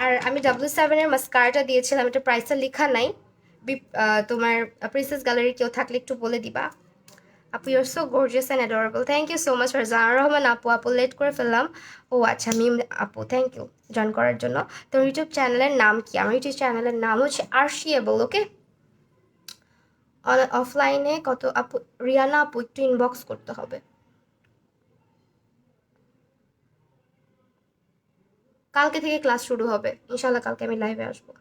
আর আমি W7-এর মাস্কারাটা দিয়েছিলাম, এটা প্রাইসটা লেখা নাই। তোমার প্রিন্সেস গ্যালারি কেউ থাকলে একটু বলে দিবা। আপু your so gorgeous and adorable, thank you so much. Farzana Rahman আপু, আপু লেট করে ফেললাম। ও আচ্ছা মিম আপু, থ্যাংক ইউ জয়েন করার জন্য। তোর ইউটিউব চ্যানেলের নাম কি? আমার ইউটিউব চ্যানেলের নাম হচ্ছে আরশিয়েবল, ওকে? অফলাইনে কত আপু? রিয়ানা আপু একটু ইনবক্স করতে হবে। কালকে থেকে ক্লাস শুরু হবে ইনশাল্লাহ, কালকে আমি লাইভে আসবো।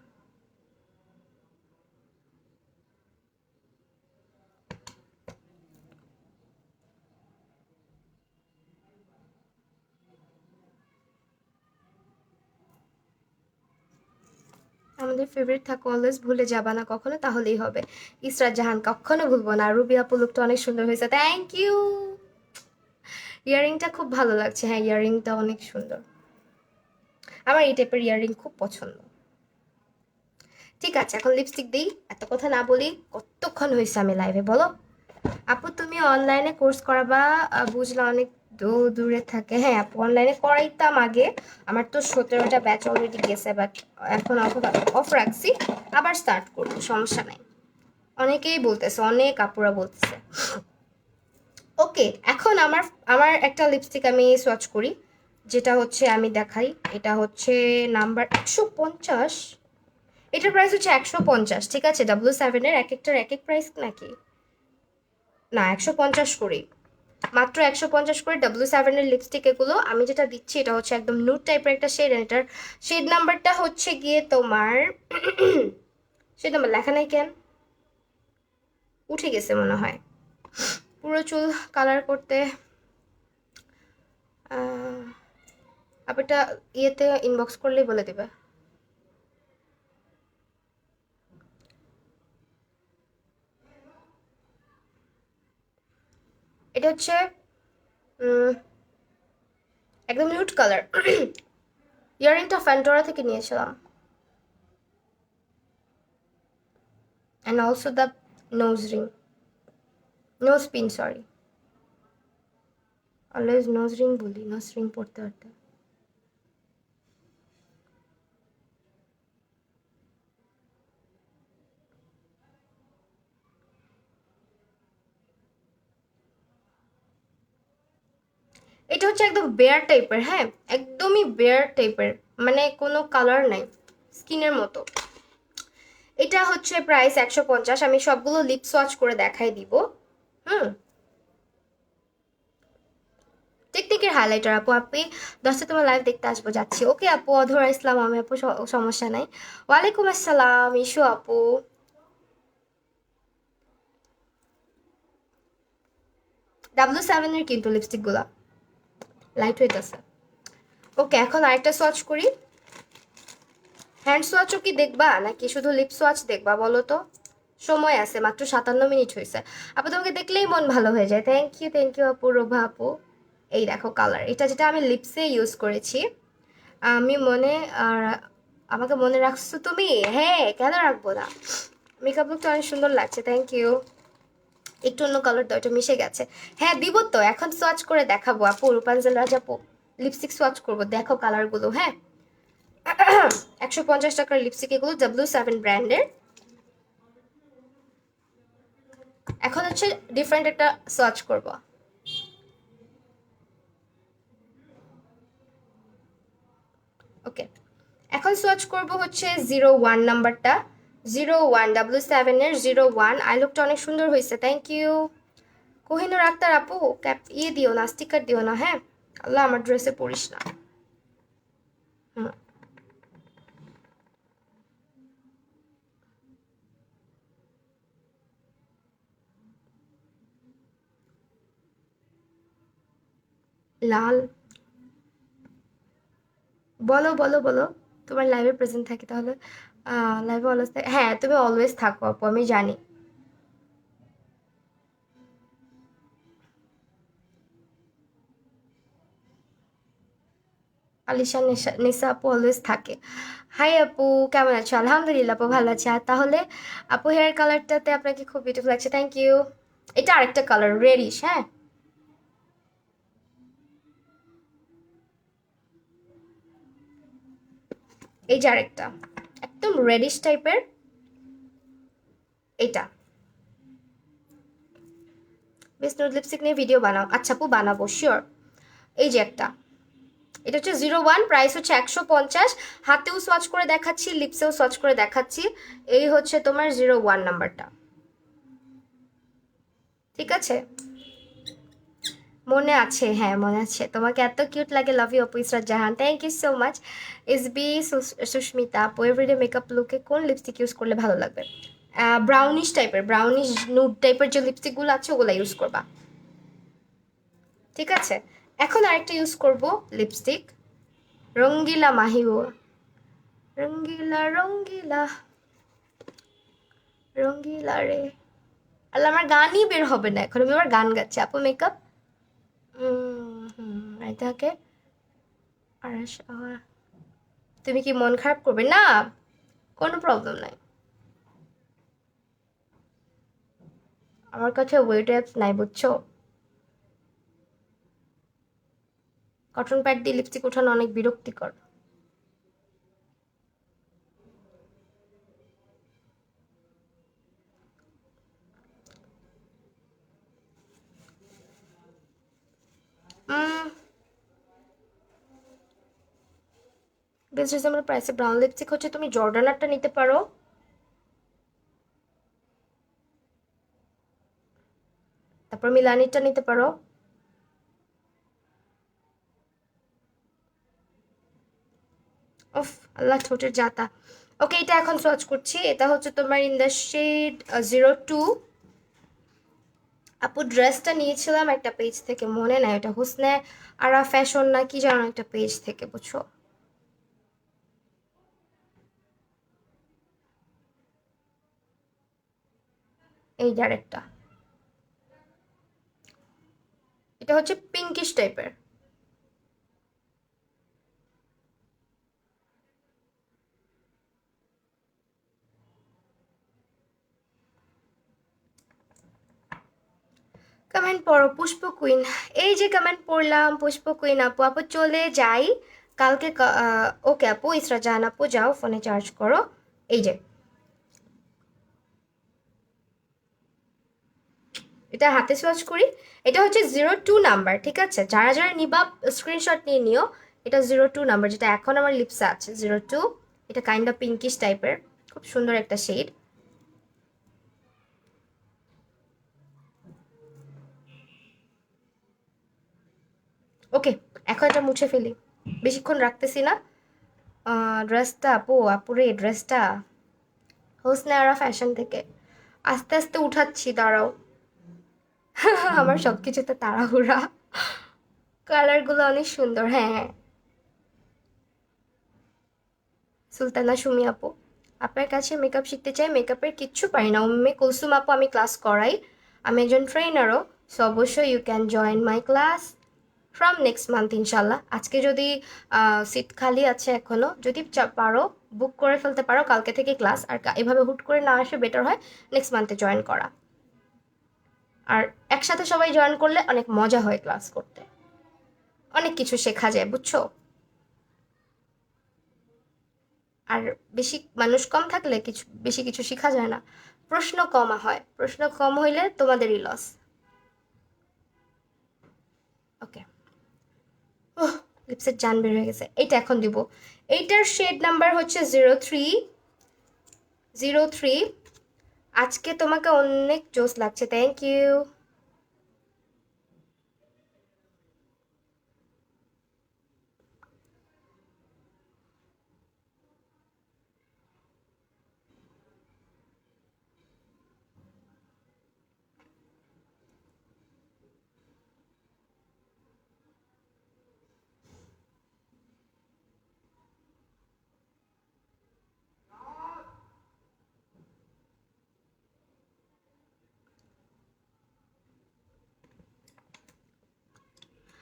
আমাদের ফেভারিট থাকো অলওয়েজ, ভুলে যাবা না কখনো, তাহলেই হবে। ইসরাত জাহান, কখনো ভুলবো না। রুবি আপু লুকটা অনেক সুন্দর হয়েছে, থ্যাংক ইউ। ইয়ারিংটা খুব ভালো লাগছে, হ্যাঁ ইয়ারিংটা অনেক সুন্দর, আমার এই টাইপের ইয়ারিং খুব পছন্দ। ঠিক আছে এখন লিপস্টিক দিই, এত কথা না বলি। কতক্ষণ হয়েছে আমি লাইভে বলো? আপু তুমি অনলাইনে কোর্স করাবা, বুঝলাম অনেক দূরে থাকে। হ্যাঁ আপু, অনলাইনে করাইতাম আগে, আমার তো 17টা ব্যাচ অলরেডি গেছে, বাট এখন অফ রাখছি, আবার স্টার্ট করবো, সমস্যা নাই। অনেকেই বলতেছে, অনেক আপুরা বলতেছে। ওকে, এখন আমার আমার একটা লিপস্টিক আমি সোয়াচ করি, যেটা হচ্ছে আমি দেখাই। এটা হচ্ছে নাম্বার 150, এটার প্রাইস হচ্ছে 150। ঠিক আছে, W7-এর এক একটার এক এক প্রাইস নাকি? না, 150 করেই, মাত্র 150 করে W7-এর লিপস্টিক এগুলো। আমি যেটা দিচ্ছি এটা হচ্ছে একদম নুড টাইপের একটা শেড, এটার শেড নাম্বারটা হচ্ছে গিয়ে তোমার শেড নাম্বার লেখা নাই কেন, উঠে গেছে মনে হয়। পুরো চুল কালার করতে এটা ইয়েতে ইনবক্স করলেই বলে দেবে। এটা হচ্ছে একদম নিউড কালার। ইয়ারিংটা ফ্যান্টোরা থেকে নিয়েছিলাম, and also the nose ring, nose pin, sorry, always nose ring বলি, নোজ রিং পড়তে পড়তে। এটা হচ্ছে একদম বেয়ার টাইপের, হ্যাঁ একদমই বেয়ার টাইপের, মানে কোনো কালার নাই, স্কিনের মতো। এটা হচ্ছে প্রাইস 150। আমি সবগুলো লিপ সোয়াচ করে দেখাই দিব। হুম, টেকনিকের হাইলাইটার আপু, আপনি 10টা তোমার লাইভ দেখতে আসবো, যাচ্ছি। ওকে আপু, অধরা ইসলাম আমি আপু, সমস্যা নাই। ওয়ালাইকুম আসসালাম ইশু আপু। W7-এর কিন্তু লিপস্টিকগুলা লাইট ওয়েট আছে। ওকে, এখন আরেকটা সোয়াচ করি। হ্যান্ড সোয়াচও কি দেখবা নাকি শুধু লিপ সোয়াচ দেখবা বলো তো? সময় আছে, মাত্র 57 মিনিট হয়েছে। আপু তোমাকে দেখলেই মন ভালো হয়ে যায়, থ্যাংক ইউ আপু, রোভা আপু। এই দেখো কালার, এটা যেটা আমি লিপসে ইউজ করেছি। আমি মনে আর আমাকে মনে রাখছো তুমি? হ্যাঁ, কেন রাখবো না? মেকআপ লুকটা অনেক সুন্দর লাগছে, থ্যাংক ইউ। একটু অন্য কালার দাও, এটা মিশে গেছে। হ্যাঁ দিব তো, এখন সোয়াচ করে দেখাবো আপু, রূপাঞ্জল রাজা আপু লিপস্টিক সোয়াচ করবো, দেখো কালারগুলো। হ্যাঁ 150 টাকার লিপস্টিক এগুলো, W7 ব্র্যান্ডের। এখন হচ্ছে ডিফারেন্ট একটা সোয়াচ করবো। ওকে, এখন সোয়াচ করব হচ্ছে 01 নাম্বারটা, 01 W7-এর 01। আই লুকটা অনেক সুন্দর হয়েছে, থ্যাংক ইউ। কোহিনুর আক্তার আপু ক্যাপ দিও না, স্টিকার দিও না, হ্যাঁ আল্লাহ আমার ড্রেসে পড়িস না। হুম, লাল। বলো বলো বলো, তোমার লাইভে প্রেজেন্ট থাকি তাহলে। লাইভে অলওয়েজ থাকে, হ্যাঁ তুমি অলওয়েজ থাকো আপু, আমি জানি। আলিশা নিসা আপু অলওয়েজ থাকে। হাই আপু, কেমন আছো? আলহামদুলিল্লাহ আপু ভালো আছি। আর তাহলে আপু হেয়ার কালারটাতে আপনাকে খুব বিউটিফুল লাগছে, থ্যাংক ইউ। এটা আরেকটা কালার রেডিশ, হ্যাঁ এই যে আরেকটা একদম রেডিশ টাইপের, এটা বেশ নুড লিপস্টিক নিয়ে ভিডিও বানাও, আচ্ছা আপু বানাবো শিওর। এই যে একটা, এটা হচ্ছে 01, প্রাইস হচ্ছে 150। হাতেও সোয়াচ করে দেখাচ্ছি, লিপসেও সোয়াচ করে দেখাচ্ছি। এই হচ্ছে তোমার 01 নাম্বারটা, ঠিক আছে? মনে আছে, হ্যাঁ মনে আছে, তোমাকে এত কিউট লাগে, লাভ ইউ আপু Israt Jahan, thank you so much. B Sushmita আপু, এভরিডে মেকআপ লুকে কোন লিপস্টিক ইউজ করলে ভালো লাগবে? ব্রাউনিশ টাইপের, ব্রাউনিশ নুড টাইপের যে লিপস্টিকগুলো আছে ওগুলো ইউজ করবা, ঠিক আছে? এখন আরেকটা ইউজ করব লিপস্টিক, রঙ্গিলা মাহিও, রঙ্গিলা রঙ্গিলা রঙ্গিলা রে। আল্লাহ আমার গানই বের হবে না এখন, আমি আবার গান গাচ্ছি। আপু মেকআপ এটাকে আর তুমি কি মন খারাপ করবে? না, কোনো প্রবলেম নাই, আমার কাছে ওয়েট অ্যাপস নাই বুঝছো। কটন প্যাড দিয়ে লিপস্টিক ওঠানো অনেক বিরক্তিকর। বেশ রিজনেবল প্রাইসে ব্রাউন লিপস্টিক হচ্ছে, তুমি জর্ডানারটা নিতে পারো, তারপর মিলানিটা নিতে পারো। উফ আল্লাহ ঠোঁটের জাতা। ওকে, এটা এখন সার্চ করছি, এটা হচ্ছে তোমার ইন দ্য শেড 02। আপু ড্রেসটা নিয়েছিলাম একটা পেজ থেকে, মনে নাই ওটা হুসনে আরা ফ্যাশন না কি জানো একটা পেজ থেকে, বুঝছো? এই ডাইরেক্টটা, এটা হচ্ছে পিঙ্কিশ টাইপের। কমেন্ট পড়ো পুষ্প কুইন, এই যে কমেন্ট পড়লাম পুষ্প কুইন আপু। আপু চলে যাই কালকে, ওকে আপু ইসরা জাহান আপু যাও ফোনে চার্জ করো। এই যে এটা হাতে সোয়াচ করি, এটা হচ্ছে 02 নাম্বার, ঠিক আছে? যারা যারা নিবা স্ক্রিনশট নিয়ে নিও। এটা 02 নাম্বার, যেটা এখন আমার লিপসে আছে 02। এটা কাইন্ড অফ পিঙ্কিশ টাইপের, খুব সুন্দর একটা শেড। ওকে, এখন এটা মুছে ফেলি, বেশিক্ষণ রাখতেছি না। ড্রেসটা আপু, আপুরে ড্রেসটা হোসনে আরা ফ্যাশন থেকে আস্তে আস্তে উঠাচ্ছি, দাঁড়াও। আমার সব কিছুতে তাড়াহুড়া। কালারগুলো অনেক সুন্দর, হ্যাঁ হ্যাঁ। সুলতানা সুমি আপু, আপনার কাছে মেকআপ শিখতে চাই, মেকআপের কিচ্ছু পারি না। উম্মে কুলসুম আপু আমি ক্লাস করাই, আমি একজন ট্রেনারও। সো অবশ্যই you can join my class from next month ইনশাল্লাহ। আজকে যদি সিট খালি আছে এখনও, যদি পারো বুক করে ফেলতে পারো কালকে থেকে ক্লাস, আর এভাবে হুট করে না আসে বেটার হয় নেক্সট মান্থে জয়েন করা। আর একসাথে সবাই জয়েন করলে অনেক মজা হয় ক্লাস করতে, অনেক কিছু শেখা যায়, বুঝছো? আর বেশি মানুষ কম থাকলে কিছু বেশি কিছু শেখা যায় না, প্রশ্ন কম হয়, প্রশ্ন কম হইলে তোমাদেরই লস। ওকে। ওহ, লিপসের জান বের হয়ে গেছে, এইটা এখন দিব। এইটার শেড নাম্বার হচ্ছে 03। 03। আজকে তোমাকে অনেক জোস লাগছে, থ্যাংক ইউ।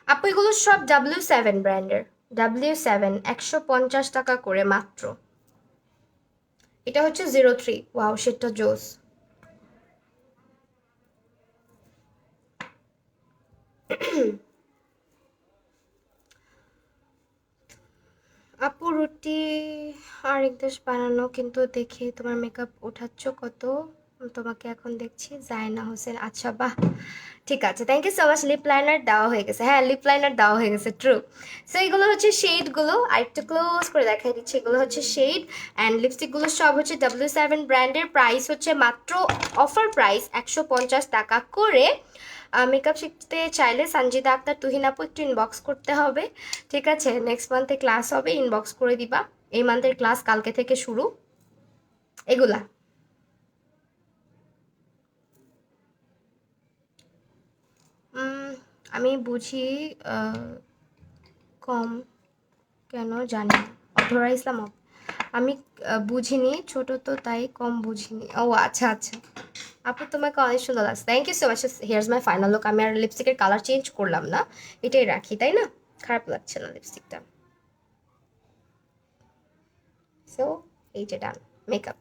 আপু এগুলো সব W7 ব্র্যান্ডের। W7, 150 টাকা করে মাত্র। এটা হচ্ছে 03। ওয়াও, সেটা জোস। আপু রুটি আরেক দেশ বানানো, কিন্তু দেখি তোমার মেকআপ ওঠাচ্ছ কত। তোমাকে এখন দেখছি জায়না হোসেন, আচ্ছা বাহ, ঠিক আছে, thank you so much. Lip liner দেওয়া হয়ে গেছে, হ্যাঁ লিপ লাইনার দেওয়া হয়ে গেছে, ট্রু। সো এগুলো হচ্ছে শেডগুলো, আরেকটু ক্লোজ করে দেখাই দিচ্ছি, এগুলো হচ্ছে শেড। অ্যান্ড লিপস্টিকগুলো সব হচ্ছে W7 ব্র্যান্ডের, প্রাইস হচ্ছে মাত্র অফার প্রাইস 150 টাকা করে। মেকআপ শিখতে চাইলে সঞ্জিদা আক্তার তুহিন আপু একটু ইনবক্স করতে হবে, ঠিক আছে? নেক্সট মান্থে ক্লাস হবে, ইনবক্স করে দিবা। এই মান্থের ক্লাস কালকে থেকে শুরু। এগুলা আমি বুঝি কম কেন জানি না। অধরা ইসলাম আমি বুঝিনি, ছোট তো তাই কম বুঝিনি। ও আচ্ছা আচ্ছা। আপু তোমাকে অনেক সুন্দর লাগছে, thank you so much. Here's my final look. আমি আর লিপস্টিকের কালার চেঞ্জ করলাম না, এটাই রাখি, তাই না? খারাপ লাগছে না লিপস্টিকটা। সো এই যে ডান মেকআপ।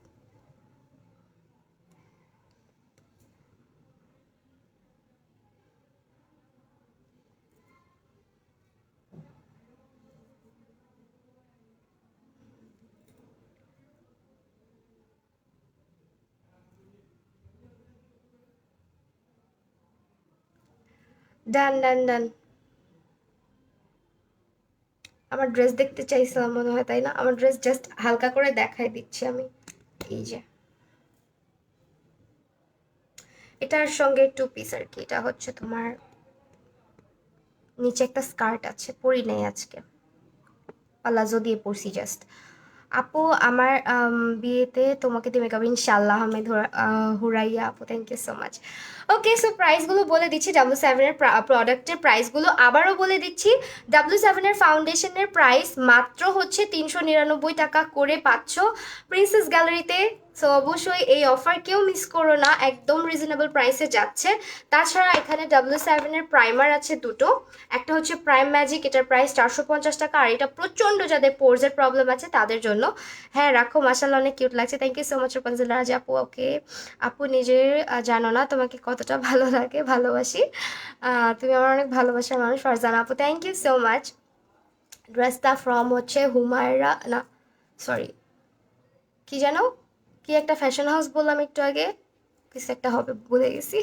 ডান ডান ডান। আমার ড্রেস দেখতে চাইছিলাম মনে হয়, তাই না? আমার ড্রেস জাস্ট হালকা করে দেখাই দিচ্ছি আমি। এই যে এটার সঙ্গে টু পিস আর কি, এটা হচ্ছে তোমার নিচে একটা স্কার্ট আছে, পরি নাই আজকে, পালাজো দিয়ে পরছি জাস্ট। আপু আমার বিয়েতে তোমাকে দিয়ে মেকআপ ইনশাল্লাহ। আহমেদ হুরাইয়া আপু, thank you so much. Okay, so প্রাইসগুলো বলে দিচ্ছি, W7-এর প্রোডাক্টের প্রাইসগুলো আবারও বলে দিচ্ছি। W7-এর ফাউন্ডেশনের প্রাইস মাত্র হচ্ছে 399 টাকা করে পাচ্ছ প্রিন্সেস গ্যালারিতে। সো অবশ্যই এই অফার কেউ মিস করো না, একদম রিজনেবল প্রাইসে যাচ্ছে। তাছাড়া এখানে W7-এর প্রাইমার আছে দুটো, একটা হচ্ছে প্রাইম ম্যাজিক, এটার প্রাইস 450 টাকা, আর এটা প্রচণ্ড যাদের পোর্সের প্রবলেম আছে তাদের জন্য। হ্যাঁ রাখো, মাসাল্লাহ অনেক কিউট লাগছে, থ্যাংক ইউ সো মাচ রূপাঞ্জলি রাজ আপু। ওকে আপু, নিজের জানো না তোমাকে কতটা ভালো লাগে, ভালোবাসি। তুমি আমার অনেক ভালোবাসার মানুষ। ফারজানা আপু, থ্যাংক ইউ সো মাচ। ড্রেসটা ফ্রম হচ্ছে হুমায়রা, না সরি, কি জানো, কি একটা ফ্যাশন হাউস বললাম একটু আগে, কিছু একটা হবে ভুলে গেছি।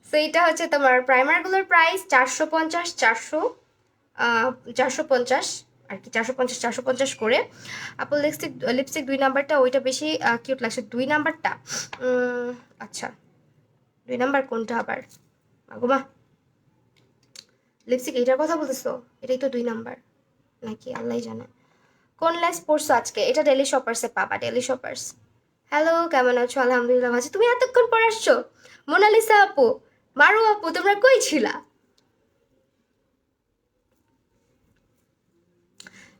সো এইটা হচ্ছে তোমার প্রাইমারগুলোর প্রাইস 450, 450 আর কি, 450 450 করে। আপু লিপস্টিক, লিপস্টিক 2 নাম্বারটা ওইটা বেশি কিউট লাগছে, 2 নাম্বারটা। আচ্ছা, 2 নাম্বার কোনটা আবার? মাগুমা, লিপস্টিক এইটার কথা বলতেছো? এটাই তো 2 নাম্বার নাকি, আল্লাহ জানে। কোন লেন্স পরছো আজকে? এটা ডেলি শপার্সে পাবা, ডেলি শপার্স। হ্যালো, কেমন আছো? আলহামদুলিল্লাহ ভালো। তুমি এতক্ষণ পর আসছো? মোনালিসা আপু, মারু আপু, তোমরা কই ছিলা?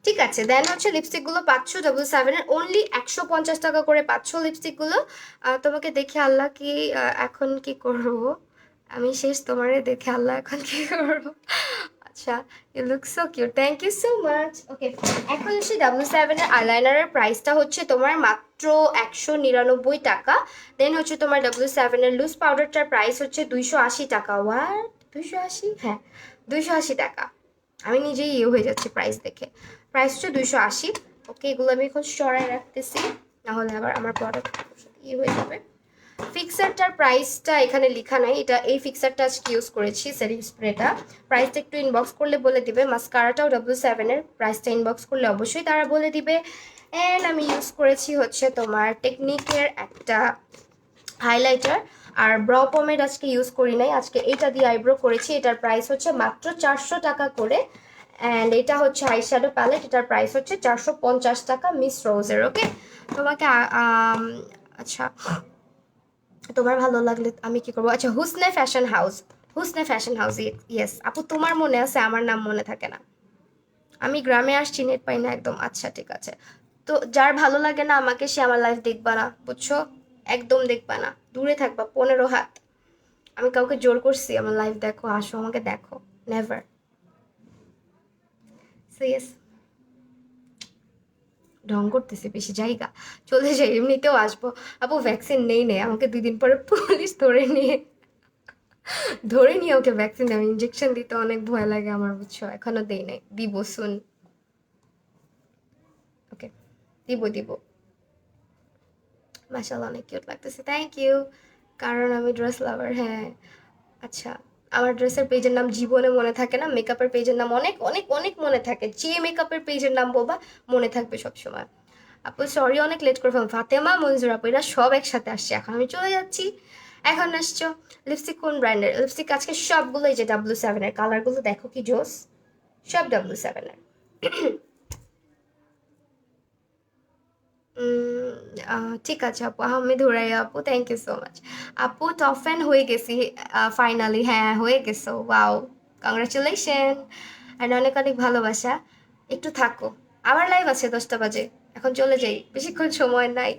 ঠিক আছে, দেন হচ্ছে লিপস্টিকগুলো পাচ্ছ W7-এর অনলি 150 টাকা করে পাচ্ছ লিপস্টিকগুলো। তোমাকে দেখে আল্লাহ কি এখন কি করবো, আমি শেষ তোমারে দেখে আল্লাহ এখন কি করবো। আচ্ছা, you look so cute, thank you so much. Okay, এখন হচ্ছে W7 এর আইলাইনারের প্রাইসটা হচ্ছে তোমার মাত্র 199 টাকা। দেন হচ্ছে তোমার W7 এর লুজ পাউডারটার প্রাইস হচ্ছে 280 টাকা। ওয়াট, 280? হ্যাঁ, 280 টাকা। আমি নিজেই ইয়ে হয়ে যাচ্ছি প্রাইস দেখে। প্রাইস হচ্ছে 280। ওকে, এগুলো আমি এখন সরাই রাখতেছি, নাহলে আবার আমার প্রোডাক্ট ইয়ে হয়ে যাবে। ফিক্সারটার প্রাইসটা এখানে লেখা নাই, এটা এই ফিক্সারটা আজকে ইউজ করেছি, সেটিং স্প্রেটা। প্রাইসটা একটু ইনবক্স করলে বলে দিবে। মাস্কারাটাও W7 এর, প্রাইসটা ইনবক্স করলে অবশ্যই তারা বলে দিবে। অ্যান্ড আমি ইউজ করেছি হচ্ছে তোমার টেকনিকের একটা হাইলাইটার। আর ব্র পমেড আজকে ইউজ করি নাই, আজকে এইটা দিয়ে আইব্রো করেছি। এটার প্রাইস হচ্ছে মাত্র 400 টাকা করে। অ্যান্ড এটা হচ্ছে আইশ্যাডো প্যালেট, এটার প্রাইস হচ্ছে 450 টাকা, মিস রোজের। ওকে, তোমাকে আচ্ছা, তোমার ভালো লাগলে আমি কি করবো? আচ্ছা, Husne fashion house, Husne fashion house, yes আপু, তোমার মনে আছে, আমার নাম মনে থাকে না। আমি গ্রামে আসছি, নেট পাই না একদম। আচ্ছা ঠিক আছে, তো যার ভালো লাগে না আমাকে, সে আমার লাইফ দেখবা না, বুঝছো? একদম দেখবা না, দূরে থাকবা 15 হাত। আমি কাউকে জোর করছি আমার লাইফ দেখো, আসো আমাকে দেখো? নেভার। সো ইয়েস, ঢং করতেছি বেশি, জায়গা চলে যাই, এমনিতেও আসবো। আপু ভ্যাকসিন নেই নেই, আমাকে 2 দিন পরে পুলিশ ধরে নিয়ে ওকে ভ্যাকসিন দেবে, ইঞ্জেকশন দিতে অনেক ভয় লাগে আমার, বুঝছো? এখনো দেই নাই, দিব সুন। ওকে, দিব। মাশাআল্লাহ, অনেক কিউট লাগতেছে, থ্যাংক ইউ। কারণ আমি ড্রেস লাভার, হ্যাঁ। আচ্ছা, আমার ড্রেসের পেজের নাম জীবনে মনে থাকে না, মেকআপের পেজের নাম অনেক অনেক অনেক মনে থাকে। যে মেকআপের পেজের নাম বলবা মনে থাকবে সবসময়। আপু সরি, অনেক লেট করে ফেলাম। ফাতেমা, মঞ্জুর আপু, এরা সব একসাথে আসছে, এখন আমি চলে যাচ্ছি। এখন আসছো। লিপস্টিক কোন ব্র্যান্ডের? লিপস্টিক আজকে সবগুলোই যে W7 এর, কালারগুলো দেখো কি জোস, সব W7 এর। ঠিক আছে আপু, আহমেদ হুরাইয়া আপু, থ্যাংক ইউ সো মাচ। আপু টপ ফ্যান হয়ে গেছি ফাইনালি, হ্যাঁ হয়ে গেছো, ওয়াও, কংগ্রাচুলেশন। আর অনেক অনেক ভালোবাসা। একটু থাকো, আমার লাইভ আছে 10টা বাজে, এখন চলে যাই, বেশিক্ষণ সময় নাই।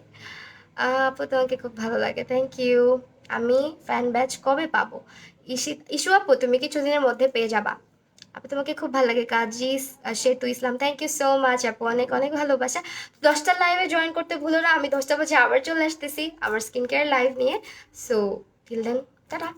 আপু তোমাকে খুব ভালো লাগে, থ্যাংক ইউ। আমি ফ্যান ব্যাচ কবে পাবো? ইস্যু আপু, তুমি কিছুদিনের মধ্যে পেয়ে যাবা। আপু তোমাকে খুব ভালো লাগে, কাজী সেতু ইসলাম, থ্যাংক ইউ সো মাচ আপু, অনেক অনেক ভালোবাসা। 10টার লাইভে জয়েন করতে ভুলো না, আমি 10টা বাজে আবার চলে আসতেছি আমার স্কিন কেয়ার লাইভ নিয়ে। So till then, tata.